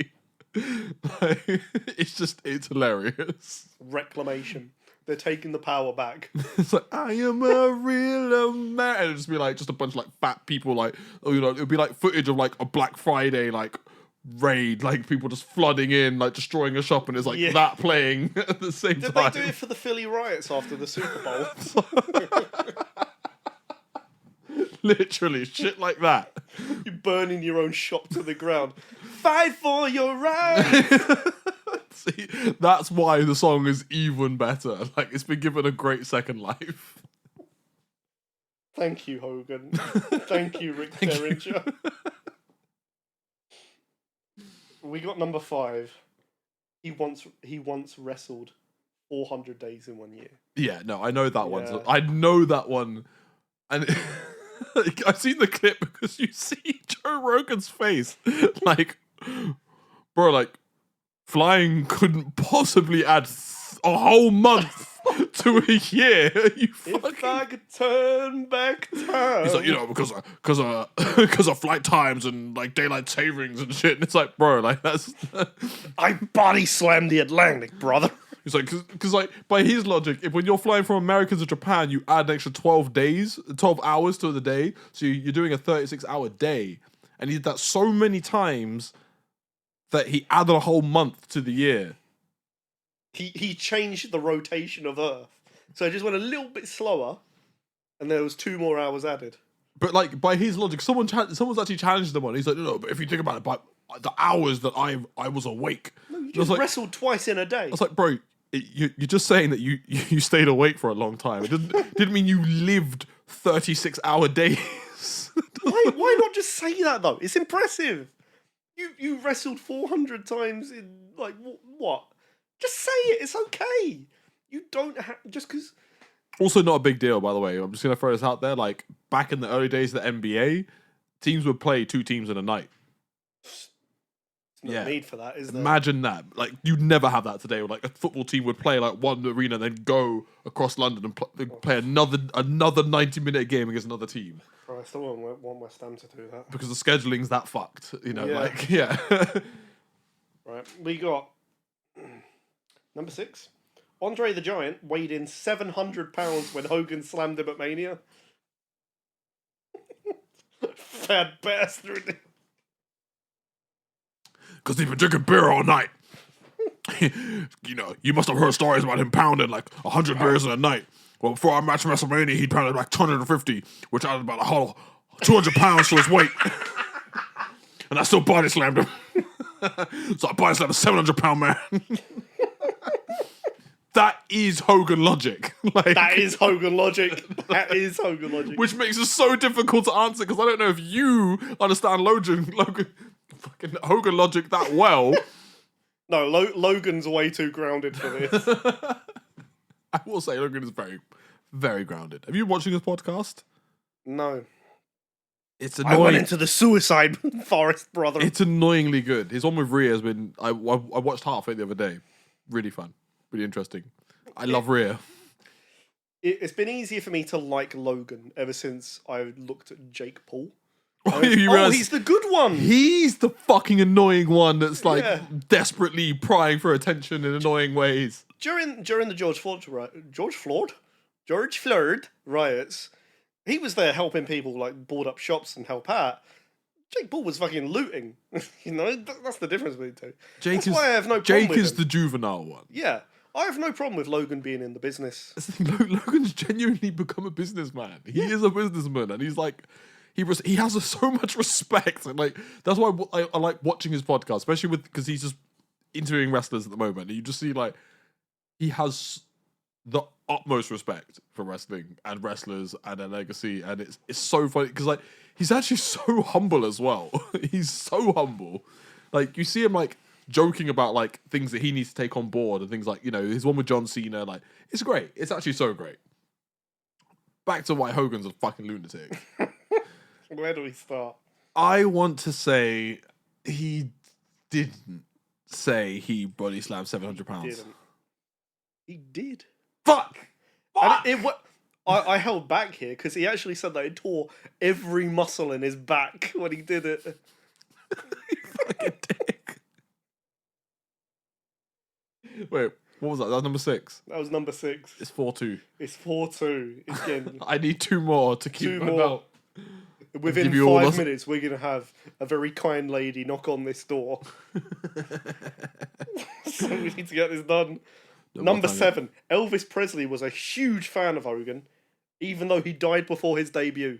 Like, it's hilarious. Reclamation. They're taking the power back. It's like, I am a real man. And it'd just be like just a bunch of like fat people, like, oh, you know, it'd be like footage of like a Black Friday like raid, like people just flooding in, like destroying a shop, and it's like that playing at the same time. Did they do it for the Philly riots after the Super Bowl? Literally, shit like that. You're burning your own shop to the ground. Fight for your rights! See, that's why the song is even better. Like, it's been given a great second life. Thank you, Hogan. Thank you, Rick Derringer. We got number 5. He once wrestled 400 days in 1 year. Yeah, no, I know that one. I know that one. And I've seen the clip because you see Joe Rogan's face. Like, bro, like, flying couldn't possibly add a whole month to a year. If I could turn back time. He's like, you know, because of flight times and like daylight savings and shit. And it's like, bro, like that's. I body slammed the Atlantic, brother. He's like, because like by his logic, if when you're flying from America to Japan, you add an extra 12 hours to the day, so you're doing a 36-hour day, and he did that so many times that he added a whole month to the year. He changed the rotation of Earth, so it just went a little bit slower, and there was 2 more hours added. But like by his logic, someone's actually challenged him on. He's like, no, but if you think about it, by the hours that I was awake, no, you just wrestled twice in a day. I was like, bro. You're just saying that you stayed awake for a long time. It didn't mean you lived 36-hour days. Why not just say that though? It's impressive. You wrestled 400 times in like what? Just say it. It's okay. You don't have just because. Also, not a big deal, by the way. I'm just gonna throw this out there. Like back in the early days of the NBA, teams would play 2 teams in a night. No need for that, is there? Imagine that. Like, you'd never have that today. Like, a football team would play, like, one arena, then go across London and play another 90-minute game against another team. Christ, I wouldn't want West Ham to do that. Because the scheduling's that fucked, you know, Right, we got number 6. Andre the Giant weighed in 700 pounds when Hogan slammed him at Mania. Fat bastard. Because he's been drinking beer all night. You know, you must have heard stories about him pounding like 100 beers in a night. Well, before our match at WrestleMania, he pounded like 250, which added about a whole 200 pounds to his weight. And I still body slammed him. So I body slammed a 700-pound man. That is Hogan logic. Like, that is Hogan logic. That is Hogan logic. Which makes it so difficult to answer because I don't know if you understand fucking Hogan logic that well. No, Logan's way too grounded for this. I will say Logan is very, very grounded. Have you been watching his podcast? No. It's annoying. I went into the suicide forest, brother. It's annoyingly good. His one with Rhea has been... I watched half of it the other day. Really fun. Really interesting. I love Rhea. It's been easier for me to like Logan ever since I looked at Jake Paul. He's the good one. He's the fucking annoying one that's like desperately prying for attention in annoying ways. During the George Floyd riots, he was there helping people like board up shops and help out. Jake Paul was fucking looting. You know, that's the difference between the two. That's why I have no problem with him. The juvenile one. Yeah. I have no problem with Logan being in the business. Logan's genuinely become a businessman. He is a businessman, and he's like, he has so much respect, and like that's why I like watching his podcast, especially because he's just interviewing wrestlers at the moment. And you just see like he has the utmost respect for wrestling and wrestlers and their legacy, and it's so funny because like he's actually so humble as well. He's so humble. Like you see him like joking about like things that he needs to take on board and things like, you know, his one with John Cena, like it's great. It's actually so great. Back to why Hogan's a fucking lunatic. Where do we start? I want to say he didn't say he body slammed 700 pounds. He did. Fuck! I held back here because he actually said that he tore every muscle in his back when he did it. You fucking dick. Wait, what was that? That was number 6. That was number 6. It's 4-2. It's 4-2. Again, I need 2 more to keep 2 my more. belt. Within give you all 5 those- minutes, we're going to have a very kind lady knock on this door. So we need to get this done. Number 7. Elvis Presley was a huge fan of Hogan, even though he died before his debut.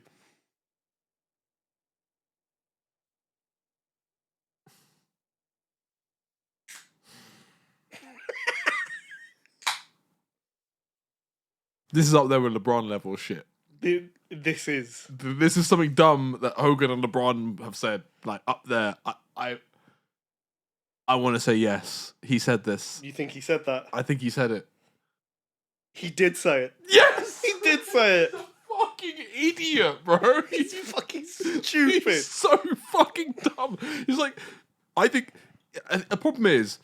This is up there with LeBron level shit. This is. This is something dumb that Hogan and LeBron have said, like, up there. I want to say yes. He said this. You think he said that? I think he said it. He did say it. Yes! He did say it. Fucking idiot, bro. He's fucking stupid. He's so fucking dumb. He's like, I think, the problem is,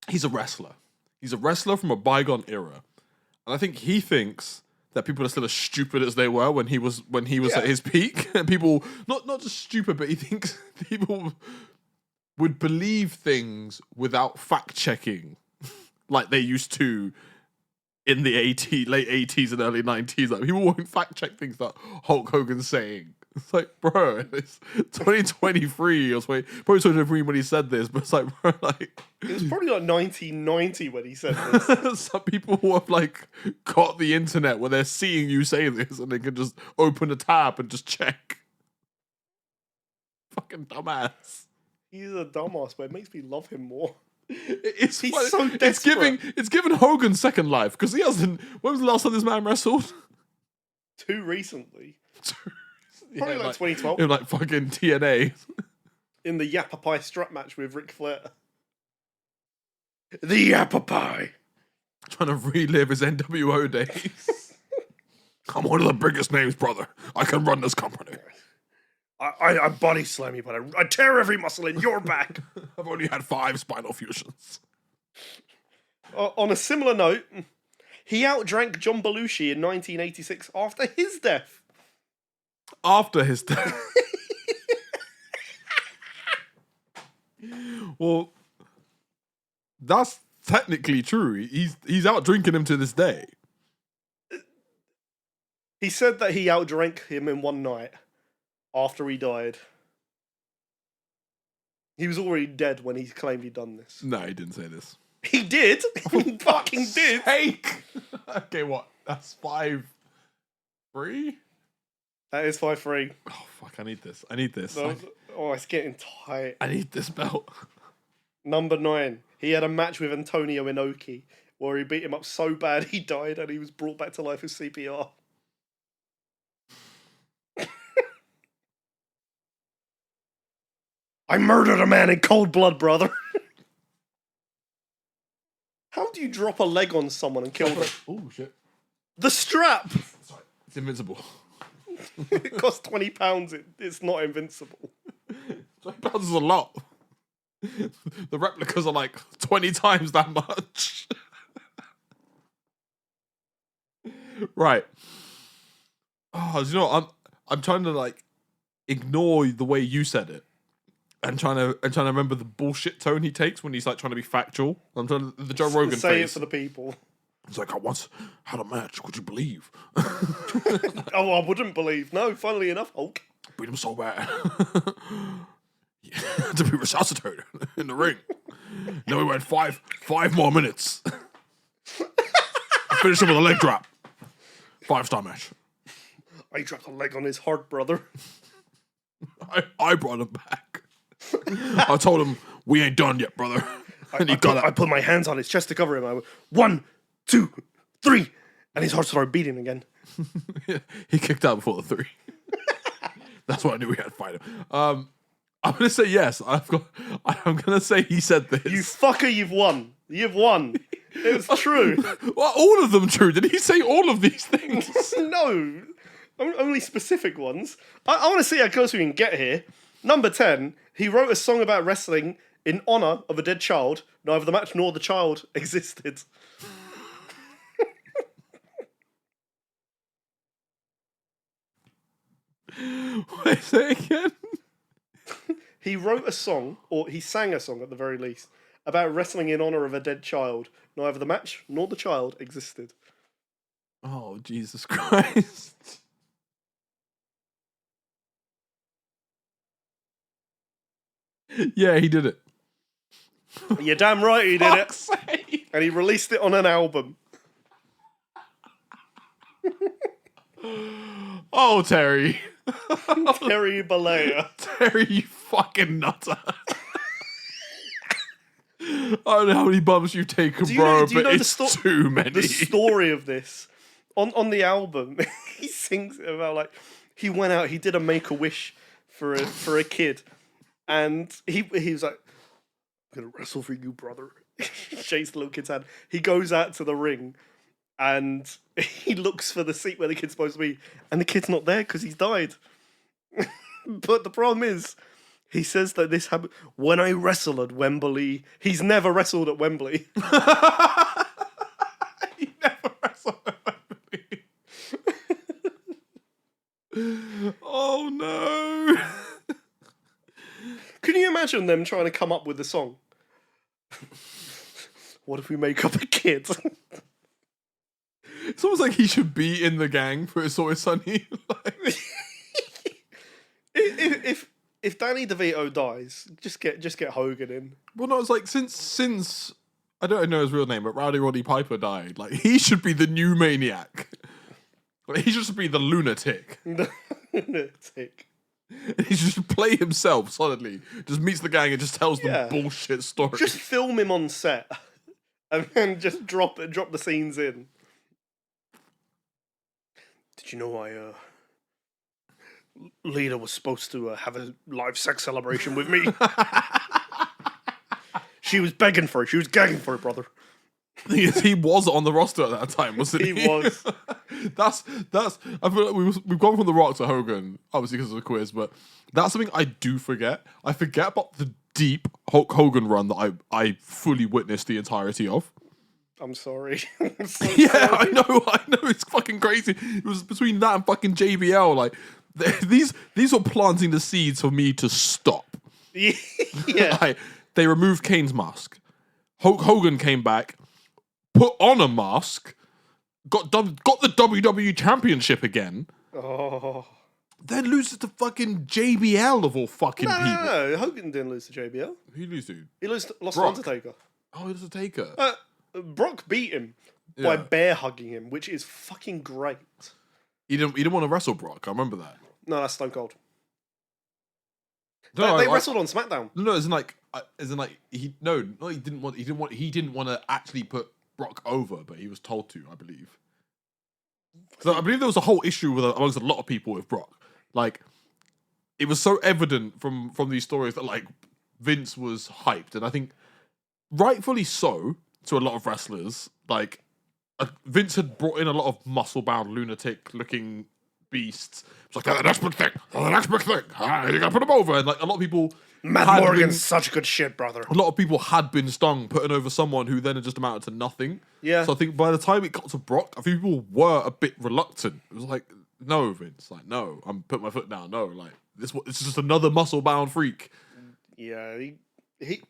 he's a wrestler. He's a wrestler from a bygone era. And I think he thinks that people are still as stupid as they were when he was at his peak. And people, not just stupid, but he thinks people would believe things without fact checking, like they used to in the late 80s and early 90s. Like, people won't fact check things that Hulk Hogan's saying. It's like, bro, it's 2023 or probably 2023 when he said this, but it's like, bro, like, It was probably like 1990 when he said this. some people who have like got the internet where they're seeing you say this and they can just open a tab and just check. Fucking dumbass. He's a dumbass, but it makes me love him more. He's so desperate. It's given Hogan second life because he hasn't. When was the last time this man wrestled? Too recently. Probably like 2012. In like fucking TNA. In the Yapapai strap match with Ric Flair. The Yapapai. Trying to relive his NWO days. I'm one of the biggest names, brother. I can run this company. I body slam you, but I tear every muscle in your back. I've only had 5 spinal fusions. On a similar note, he outdrank John Belushi in 1986 after his death. After his death. Well, that's technically true. He's out drinking him to this day. He said that he outdrank him in one night after he died. He was already dead when he claimed he'd done this. No, he didn't say this. He did. He fucking did. Fake. Okay, what? That's 5-3. That is 5-3. Oh fuck! I need this. I need this. Oh, it's getting tight. I need this belt. Number 9. He had a match with Antonio Inoki where he beat him up so bad he died and he was brought back to life with CPR. I murdered a man in cold blood, brother. How do you drop a leg on someone and kill them? Oh shit! The strap! Sorry, it's invincible. It costs £20. It's not invincible. £20 is a lot. The replicas are like 20 times that much. Right. Oh, you know, I'm trying to like ignore the way you said it, and trying to remember the bullshit tone he takes when he's like trying to be factual. I'm trying to the Joe Rogan Say face. it for the people. It's like, I once had a match. Could you believe? Oh, I wouldn't believe. No, funnily enough, Hulk. Beat him so bad. To be resuscitated in the ring. Then we went five more minutes. I finished him with a leg drop. 5-star match. I dropped a leg on his heart, brother. I brought him back. I told him, we ain't done yet, brother. And he got I it. put my hands on his chest to cover him. I went, 1, 2, 3. And his heart started beating again. He kicked out before the 3. That's why I knew we had to fight him. I'm going to say yes. I'm going to say he said this. You fucker, you've won. You've won. It was true. Well, all of them true. Did he say all of these things? No. Only specific ones. I want to see how close we can get here. Number 10, he wrote a song about wrestling in honour of a dead child. Neither the match nor the child existed. Wait, say it again. He wrote a song, or he sang a song at the very least, about wrestling in honor of a dead child. Neither the match nor the child existed. Oh, Jesus Christ. Yeah, he did it. You're damn right he did it. Sake. And he released it on an album. Oh, Terry. Terry Bollea. Terry, you fucking nutter. I don't know how many bumps you've taken, bro, but it's too many. The story of this, on the album, he sings about, like, he went out, he did a Make-A-Wish for a kid, and he was like, I'm gonna wrestle for you, brother. He shakes the little kid's hand. He goes out to the ring, and he looks for the seat where the kid's supposed to be, and the kid's not there because he's died. But the problem is, he says that this happened when I wrestled at Wembley. He's never wrestled at Wembley. He never wrestled at Wembley. Oh no. Can you imagine them trying to come up with a song? What if we make up a kid? It's almost like he should be in the gang for It's Always Sunny. Like... If Danny DeVito dies, just get Hogan in. Well, no, it's like since I don't know his real name, but Rowdy Roddy Piper died. Like, he should be the new maniac. Like, he should just be the lunatic. Lunatic. He should play himself solidly. Just meets the gang and just tells them bullshit stories. Just film him on set, and then just drop the scenes in. Did you know Lita was supposed to have a live sex celebration with me? She was begging for it. She was gagging for it, brother. He was on the roster at that time, wasn't he? He was. That's. I feel like we've gone from The Rock to Hogan, obviously because of the quiz, but that's something I do forget. I forget about the deep Hulk Hogan run that I fully witnessed the entirety of. I'm sorry. Sorry. I know. It's fucking crazy. It was between that and fucking JBL. Like, these were planting the seeds for me to stop. Yeah. Like, they removed Kane's mask. Hulk Hogan came back, put on a mask, got the WWE Championship again. Oh. Then loses to fucking JBL of all fucking people. No, Hogan didn't lose to JBL. Who did he lose to? He lost to Brock. Undertaker. Oh, he lost to Taker. Brock beat him by bear hugging him, which is fucking great. He didn't want to wrestle Brock. I remember that. No, that's Stone Cold. No, they wrestled on SmackDown. No, as in he didn't want to actually put Brock over, but he was told to, I believe. So I believe there was a whole issue amongst a lot of people with Brock. Like, it was so evident from these stories that, like, Vince was hyped, and I think rightfully so to a lot of wrestlers. Like, Vince had brought in a lot of muscle-bound, lunatic-looking beasts. It's like, the next big thing. You gotta put him over. And, like, a lot of people... Matt Morgan's such good shit, brother. A lot of people had been stung, putting over someone who then had just amounted to nothing. Yeah. So I think by the time it got to Brock, I think people were a bit reluctant. It was like, no, Vince. Like, no, I'm putting my foot down. No, like, this is just another muscle-bound freak. Yeah, he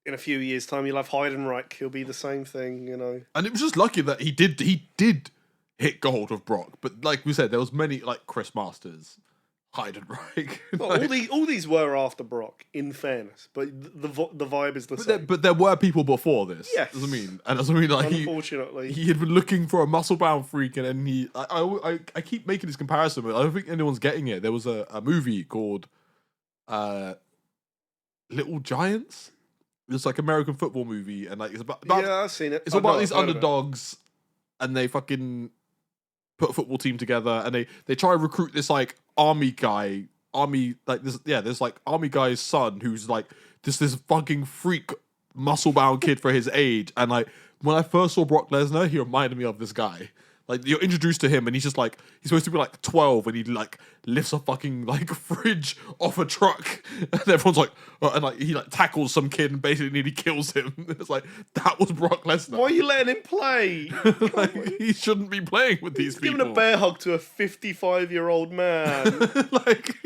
in a few years' time, you'll have Heidenreich. He'll be the same thing, you know. And it was just lucky that he did hit gold with Brock. But like we said, there was many, like Chris Masters, Heidenreich. Well, all these were after Brock, in fairness. But the vibe is the same. But there were people before this. Yes. That's what I mean. And that's what I mean. Like, unfortunately. He had been looking for a muscle-bound freak, and then I keep making this comparison, but I don't think anyone's getting it. There was a movie called Little Giants. It's like American football movie, and like it's about yeah, I've seen it. It's about these underdogs, and they fucking put a football team together, and they try to recruit this like army guy's son who's like this fucking freak muscle bound kid for his age, and like when I first saw Brock Lesnar, he reminded me of this guy. Like, you're introduced to him, and he's just like, he's supposed to be like 12, and he like lifts a fucking like fridge off a truck, and everyone's like, and like he like tackles some kid and basically nearly kills him. It's like, that was Brock Lesnar. Why are you letting him play? Like, he shouldn't be playing with these people. Giving a bear hug to a 55-year-old man. Like,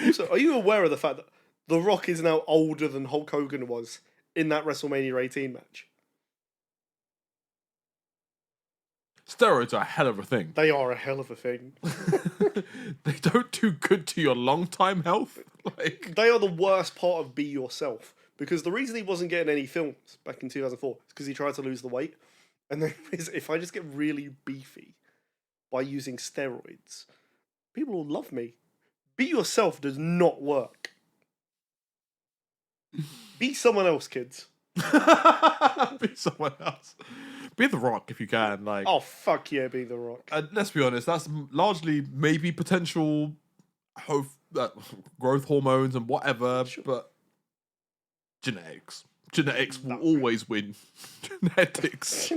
also, are you aware of the fact that The Rock is now older than Hulk Hogan was in that WrestleMania 18 match. Steroids are a hell of a thing. They are a hell of a thing. They don't do good to your long-time health. Like, they are the worst part of Be Yourself, because the reason he wasn't getting any films back in 2004 is because he tried to lose the weight. And then if I just get really beefy by using steroids, people will love me. Be Yourself does not work. Be someone else, kids. Be someone else. Be The Rock if you can. Like, oh, fuck yeah, be The Rock. And let's be honest, that's largely maybe potential growth hormones and whatever, but genetics. Genetics will always win. Genetics.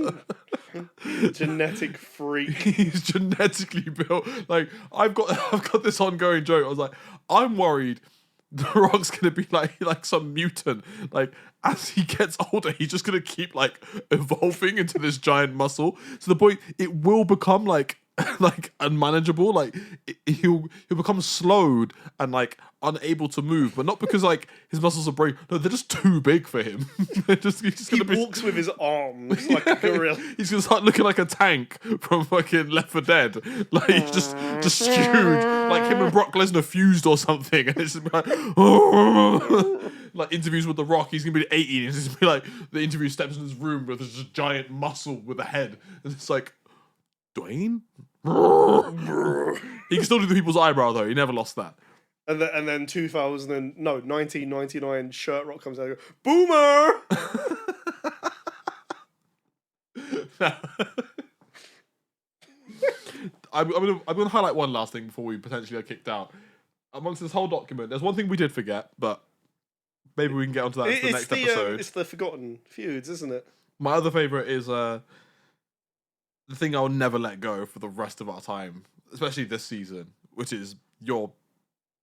Genetic freak. He's genetically built. Like, I've got this ongoing joke. I was like, I'm worried The Rock's gonna be like some mutant. Like, as he gets older, he's just gonna keep like evolving into this giant muscle to the point it will become like unmanageable. Like, he'll become slowed and like unable to move, but not because like his muscles are breaking. No, they're just too big for him. He walks with his arms like a gorilla. He's gonna start looking like a tank from fucking Left 4 Dead. Like, he's just huge. Like him and Brock Lesnar fused or something, and it's just like, like interviews with The Rock. He's gonna be 80, and it's just be like the interview steps in his room with this giant muscle with a head, and it's like, Dwayne. He can still do the people's eyebrow though. He never lost that. And then 1999 Shirt Rock comes out and goes, Boomer! I'm gonna highlight one last thing before we potentially get kicked out. Amongst this whole document, there's one thing we did forget, but maybe we can get onto that in the next episode. It's the forgotten feuds, isn't it? My other favourite is the thing I'll never let go for the rest of our time, especially this season, which is your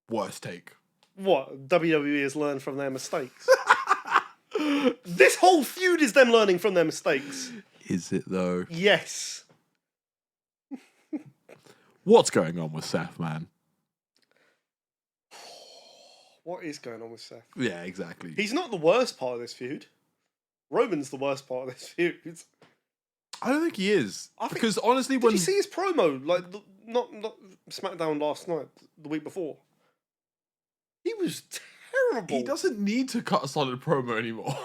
worst take. What? WWE has learned from their mistakes. This whole feud is them learning from their mistakes. Is it though? Yes. What's going on with Seth, man? What is going on with Seth? Yeah, exactly. He's not the worst part of this feud. Roman's the worst part of this feud. I don't think he is. Because honestly, when... Did you see his promo? Like, not SmackDown last night, the week before. He was terrible. He doesn't need to cut a solid promo anymore.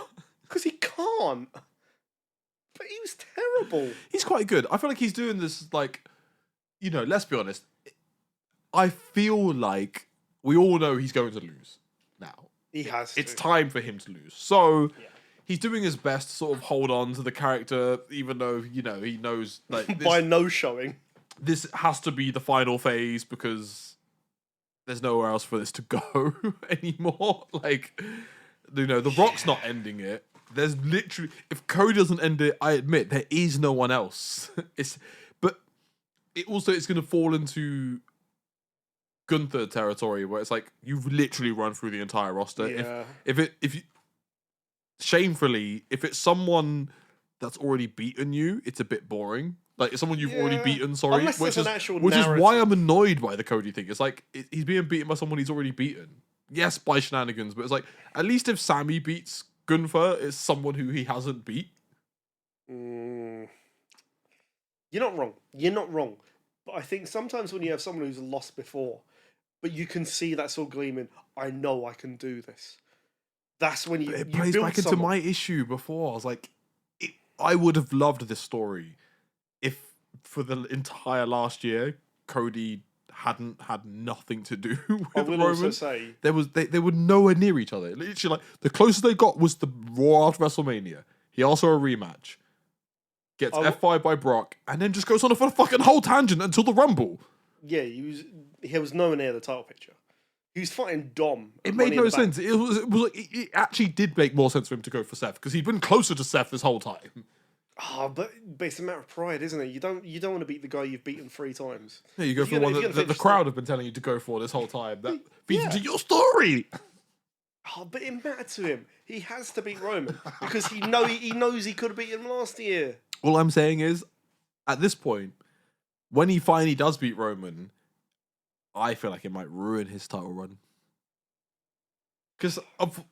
Because he can't. But he was terrible. He's quite good. I feel like he's doing this, like, you know, let's be honest. I feel like we all know he's going to lose now. He has to. It's time for him to lose. So... Yeah. He's doing his best to sort of hold on to the character, even though, you know, he knows like this, by no showing. This has to be the final phase because there's nowhere else for this to go anymore. Like, you know, The Rock's not ending it. There's literally, if Cody doesn't end it, I admit there is no one else. But it also it's going to fall into Gunther territory where it's like you've literally run through the entire roster. Yeah. If you shamefully, if it's someone that's already beaten you, it's a bit boring. Like, it's someone you've already beaten, sorry. Unless which is why I'm annoyed by the Cody thing. It's like, he's being beaten by someone he's already beaten. Yes, by shenanigans, but it's like, at least if Sammy beats Gunther, it's someone who he hasn't beat. You're not wrong. You're not wrong. But I think sometimes when you have someone who's lost before, but you can see that sort of gleaming, I know I can do this. That's when it plays back into my issue before. I was like, I would have loved this story if for the entire last year, Cody hadn't had nothing to do with I will Roman. also say they were nowhere near each other. Literally, like, the closest they got was the Raw after WrestleMania. He asked for a rematch, gets F5 by Brock, and then just goes on for a fucking whole tangent until the Rumble. Yeah, he was nowhere near the title picture. He was fighting Dom. It made no sense. It actually did make more sense for him to go for Seth because he'd been closer to Seth this whole time. But it's a matter of pride, isn't it? You don't want to beat the guy you've beaten 3 times. Yeah, you go for the one that the crowd have been telling you to go for this whole time. That feeds into your story. But it mattered to him. He has to beat Roman because he knows he could have beaten him last year. All I'm saying is, at this point, when he finally does beat Roman, I feel like it might ruin his title run. Because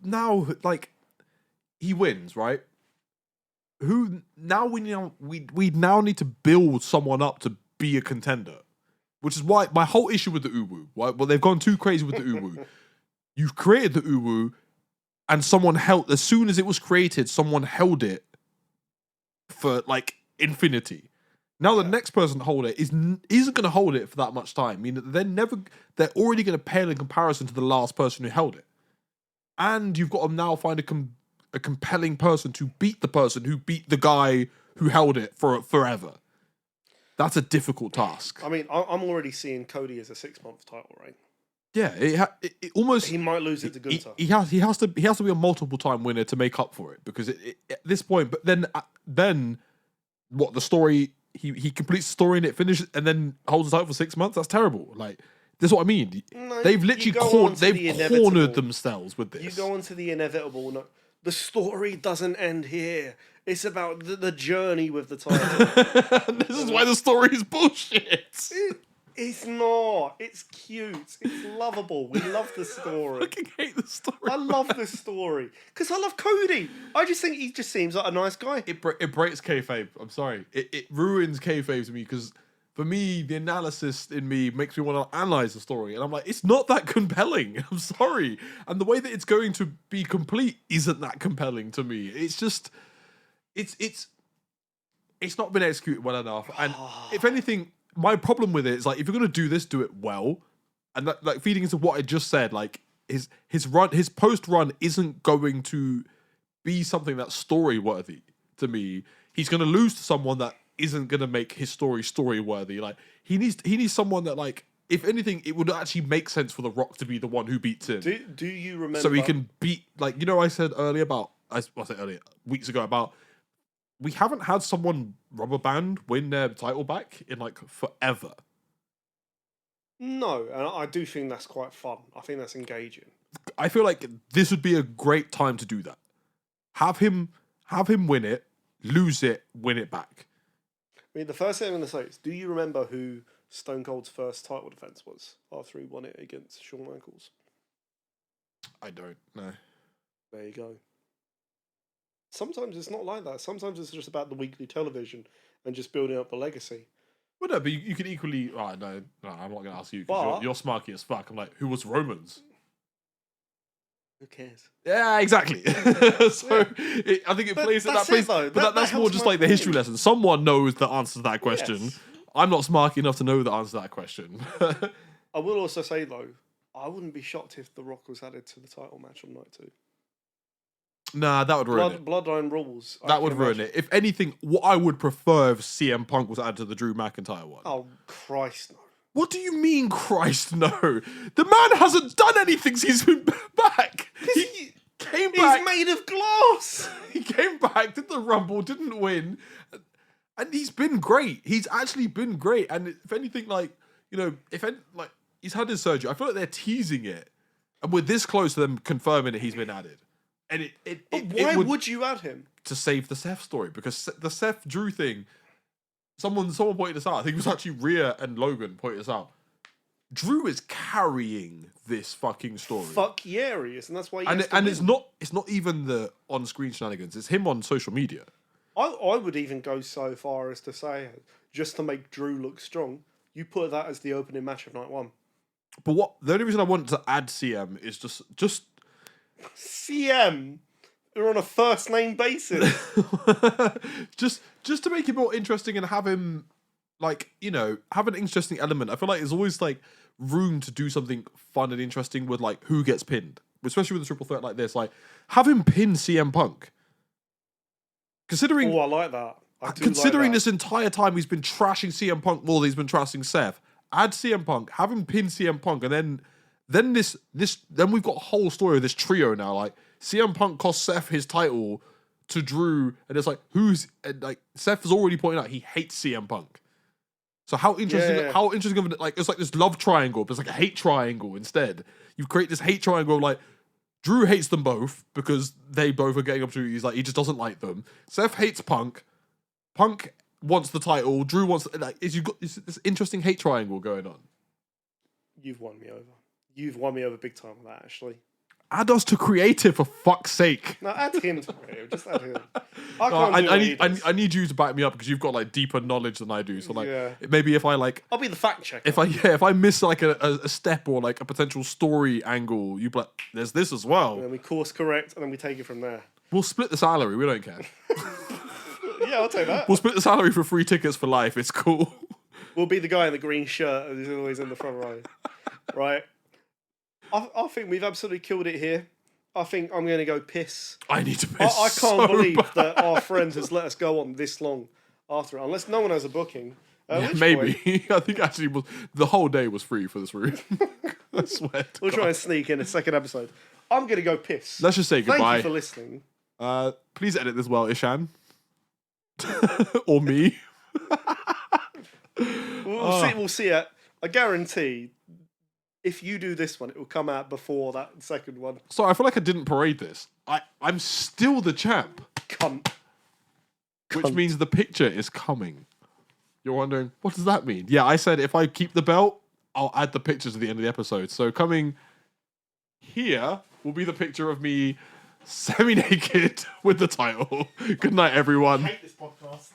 now, like, he wins, right? Who now we now need to build someone up to be a contender, which is why my whole issue with the Uwu. Right? Well, they've gone too crazy with the Uwu. You've created the Uwu, and someone held. As soon as it was created, someone held it for like infinity. Now the next person to hold it isn't going to hold it for that much time. I mean, they're already going to pale in comparison to the last person who held it, and you've got to now find a compelling person to beat the person who beat the guy who held it for forever. That's a difficult task. I mean, I'm already seeing Cody as a 6-month title reign. Yeah, it almost he might lose it to Gunther. He has to be a multiple time winner to make up for it because at this point. But then what the story? He completes the story and it finishes and then holds the title for 6 months. That's terrible. Like this is what I mean. No, they've literally cornered themselves with this. You go on to the inevitable. No, the story doesn't end here. It's about the journey with the title. This is why the story is bullshit. It's not. It's cute. It's lovable. We love the story. I fucking hate the story. I love the story because I love Cody. I just think he just seems like a nice guy. It breaks kayfabe. I'm sorry. It ruins kayfabe to me because for me, the analysis in me makes me want to analyze the story, and I'm like, it's not that compelling. I'm sorry, and the way that it's going to be complete isn't that compelling to me. It's just, it's not been executed well enough, and if anything. My problem with it is like if you're gonna do this, do it well, and that, like feeding into what I just said, like his post run isn't going to be something that's story worthy to me. He's gonna lose to someone that isn't gonna make his story worthy. Like he needs someone that like if anything, it would actually make sense for The Rock to be the one who beats him. Do you remember? So he can beat like I said earlier weeks ago about. We haven't had someone rubber band win their title back in like forever. No, and I do think that's quite fun. I think that's engaging. I feel like this would be a great time to do that. Have him win it, lose it, win it back. I mean, the first thing I'm going to say is, do you remember who Stone Cold's first title defense was after he won it against Shawn Michaels? I don't know. There you go. Sometimes it's not like that. Sometimes it's just about the weekly television and just building up the legacy. Well, no, but you can equally... Oh, no, I'm not going to ask you because you're smarky as fuck. I'm like, who was Romans? Who cares? Yeah, exactly. So I think it plays at that place. But that's more just like the history lesson. Someone knows the answer to that question. Yes. I'm not smarky enough to know the answer to that question. I will also say, though, I wouldn't be shocked if The Rock was added to the title match on night 2. Nah, that would ruin it. Bloodline rules. That would ruin it. If anything, what I would prefer if CM Punk was added to the Drew McIntyre one. Oh, Christ, no. What do you mean, Christ, no? The man hasn't done anything since he's been back. He came back. He's made of glass. He came back, did the Rumble, didn't win. And he's been great. He's actually been great. And if anything, he's had his surgery. I feel like they're teasing it. And we're this close to them confirming that he's been added. And why would you add him? To save the Seth story, because the Seth Drew thing, someone pointed this out. I think it was actually Rhea and Logan pointed this out. Drew is carrying this fucking story. Fuck yeah, he is, and that's why. It's not even the on-screen shenanigans. It's him on social media. I would even go so far as to say, just to make Drew look strong, you put that as the opening match of night 1. But the only reason I wanted to add CM is just. CM, they're on a first name basis. just to make it more interesting and have him have an interesting element. I feel like there's always like room to do something fun and interesting with like who gets pinned, especially with a triple threat like this. Like have him pin CM Punk. Considering, I like that. Considering this entire time he's been trashing CM Punk more than he's been trashing Seth. Add CM Punk, have him pin CM Punk, and then we've got a whole story of this trio now. Like CM Punk cost Seth his title to Drew, and it's like Seth has already pointed out he hates CM Punk. So how interesting? Yeah. How interesting of it's like this love triangle, but it's like a hate triangle instead. You create this hate triangle of like Drew hates them both because they both are getting opportunities. Like he just doesn't like them. Seth hates Punk. Punk wants the title. Drew wants you've got this interesting hate triangle going on. You've won me over. You've won me over big time with that, actually. Add us to creative for fuck's sake. No, add him to creative. Just add him. I No, can't do what he does. I need you to back me up because you've got like deeper knowledge than I do. So like Yeah. maybe if I like I'll be the fact checker. if I miss like a step or like a potential story angle, you be like, there's this as well. And then we course correct, and then we take it from there. We'll split the salary. We don't care. Yeah, I'll take that. We'll split the salary for free tickets for life. It's cool. We'll be the guy in the green shirt who's always in the front row. Right? I think we've absolutely killed it here. I think I'm going to go piss. I need to piss. I can't so believe bad. that our friend has let us go on this long after it, unless no one has a booking. Which Maybe. point, I think actually the whole day was free for this room. I swear. To we'll God. try and sneak in a second episode. I'm going to go piss. Let's just say Thank goodbye. you for listening. Please edit this well, Ishan. Or me. We'll see it. I guarantee if you do this one, it will come out before that second one. Sorry, I feel like I didn't parade this. I'm still the champ. Cunt. Which means the picture is coming. You're wondering, what does that mean? Yeah, I said if I keep the belt, I'll add the pictures at the end of the episode. So coming here will be the picture of me semi-naked with the title. Good night, everyone. I hate this podcast.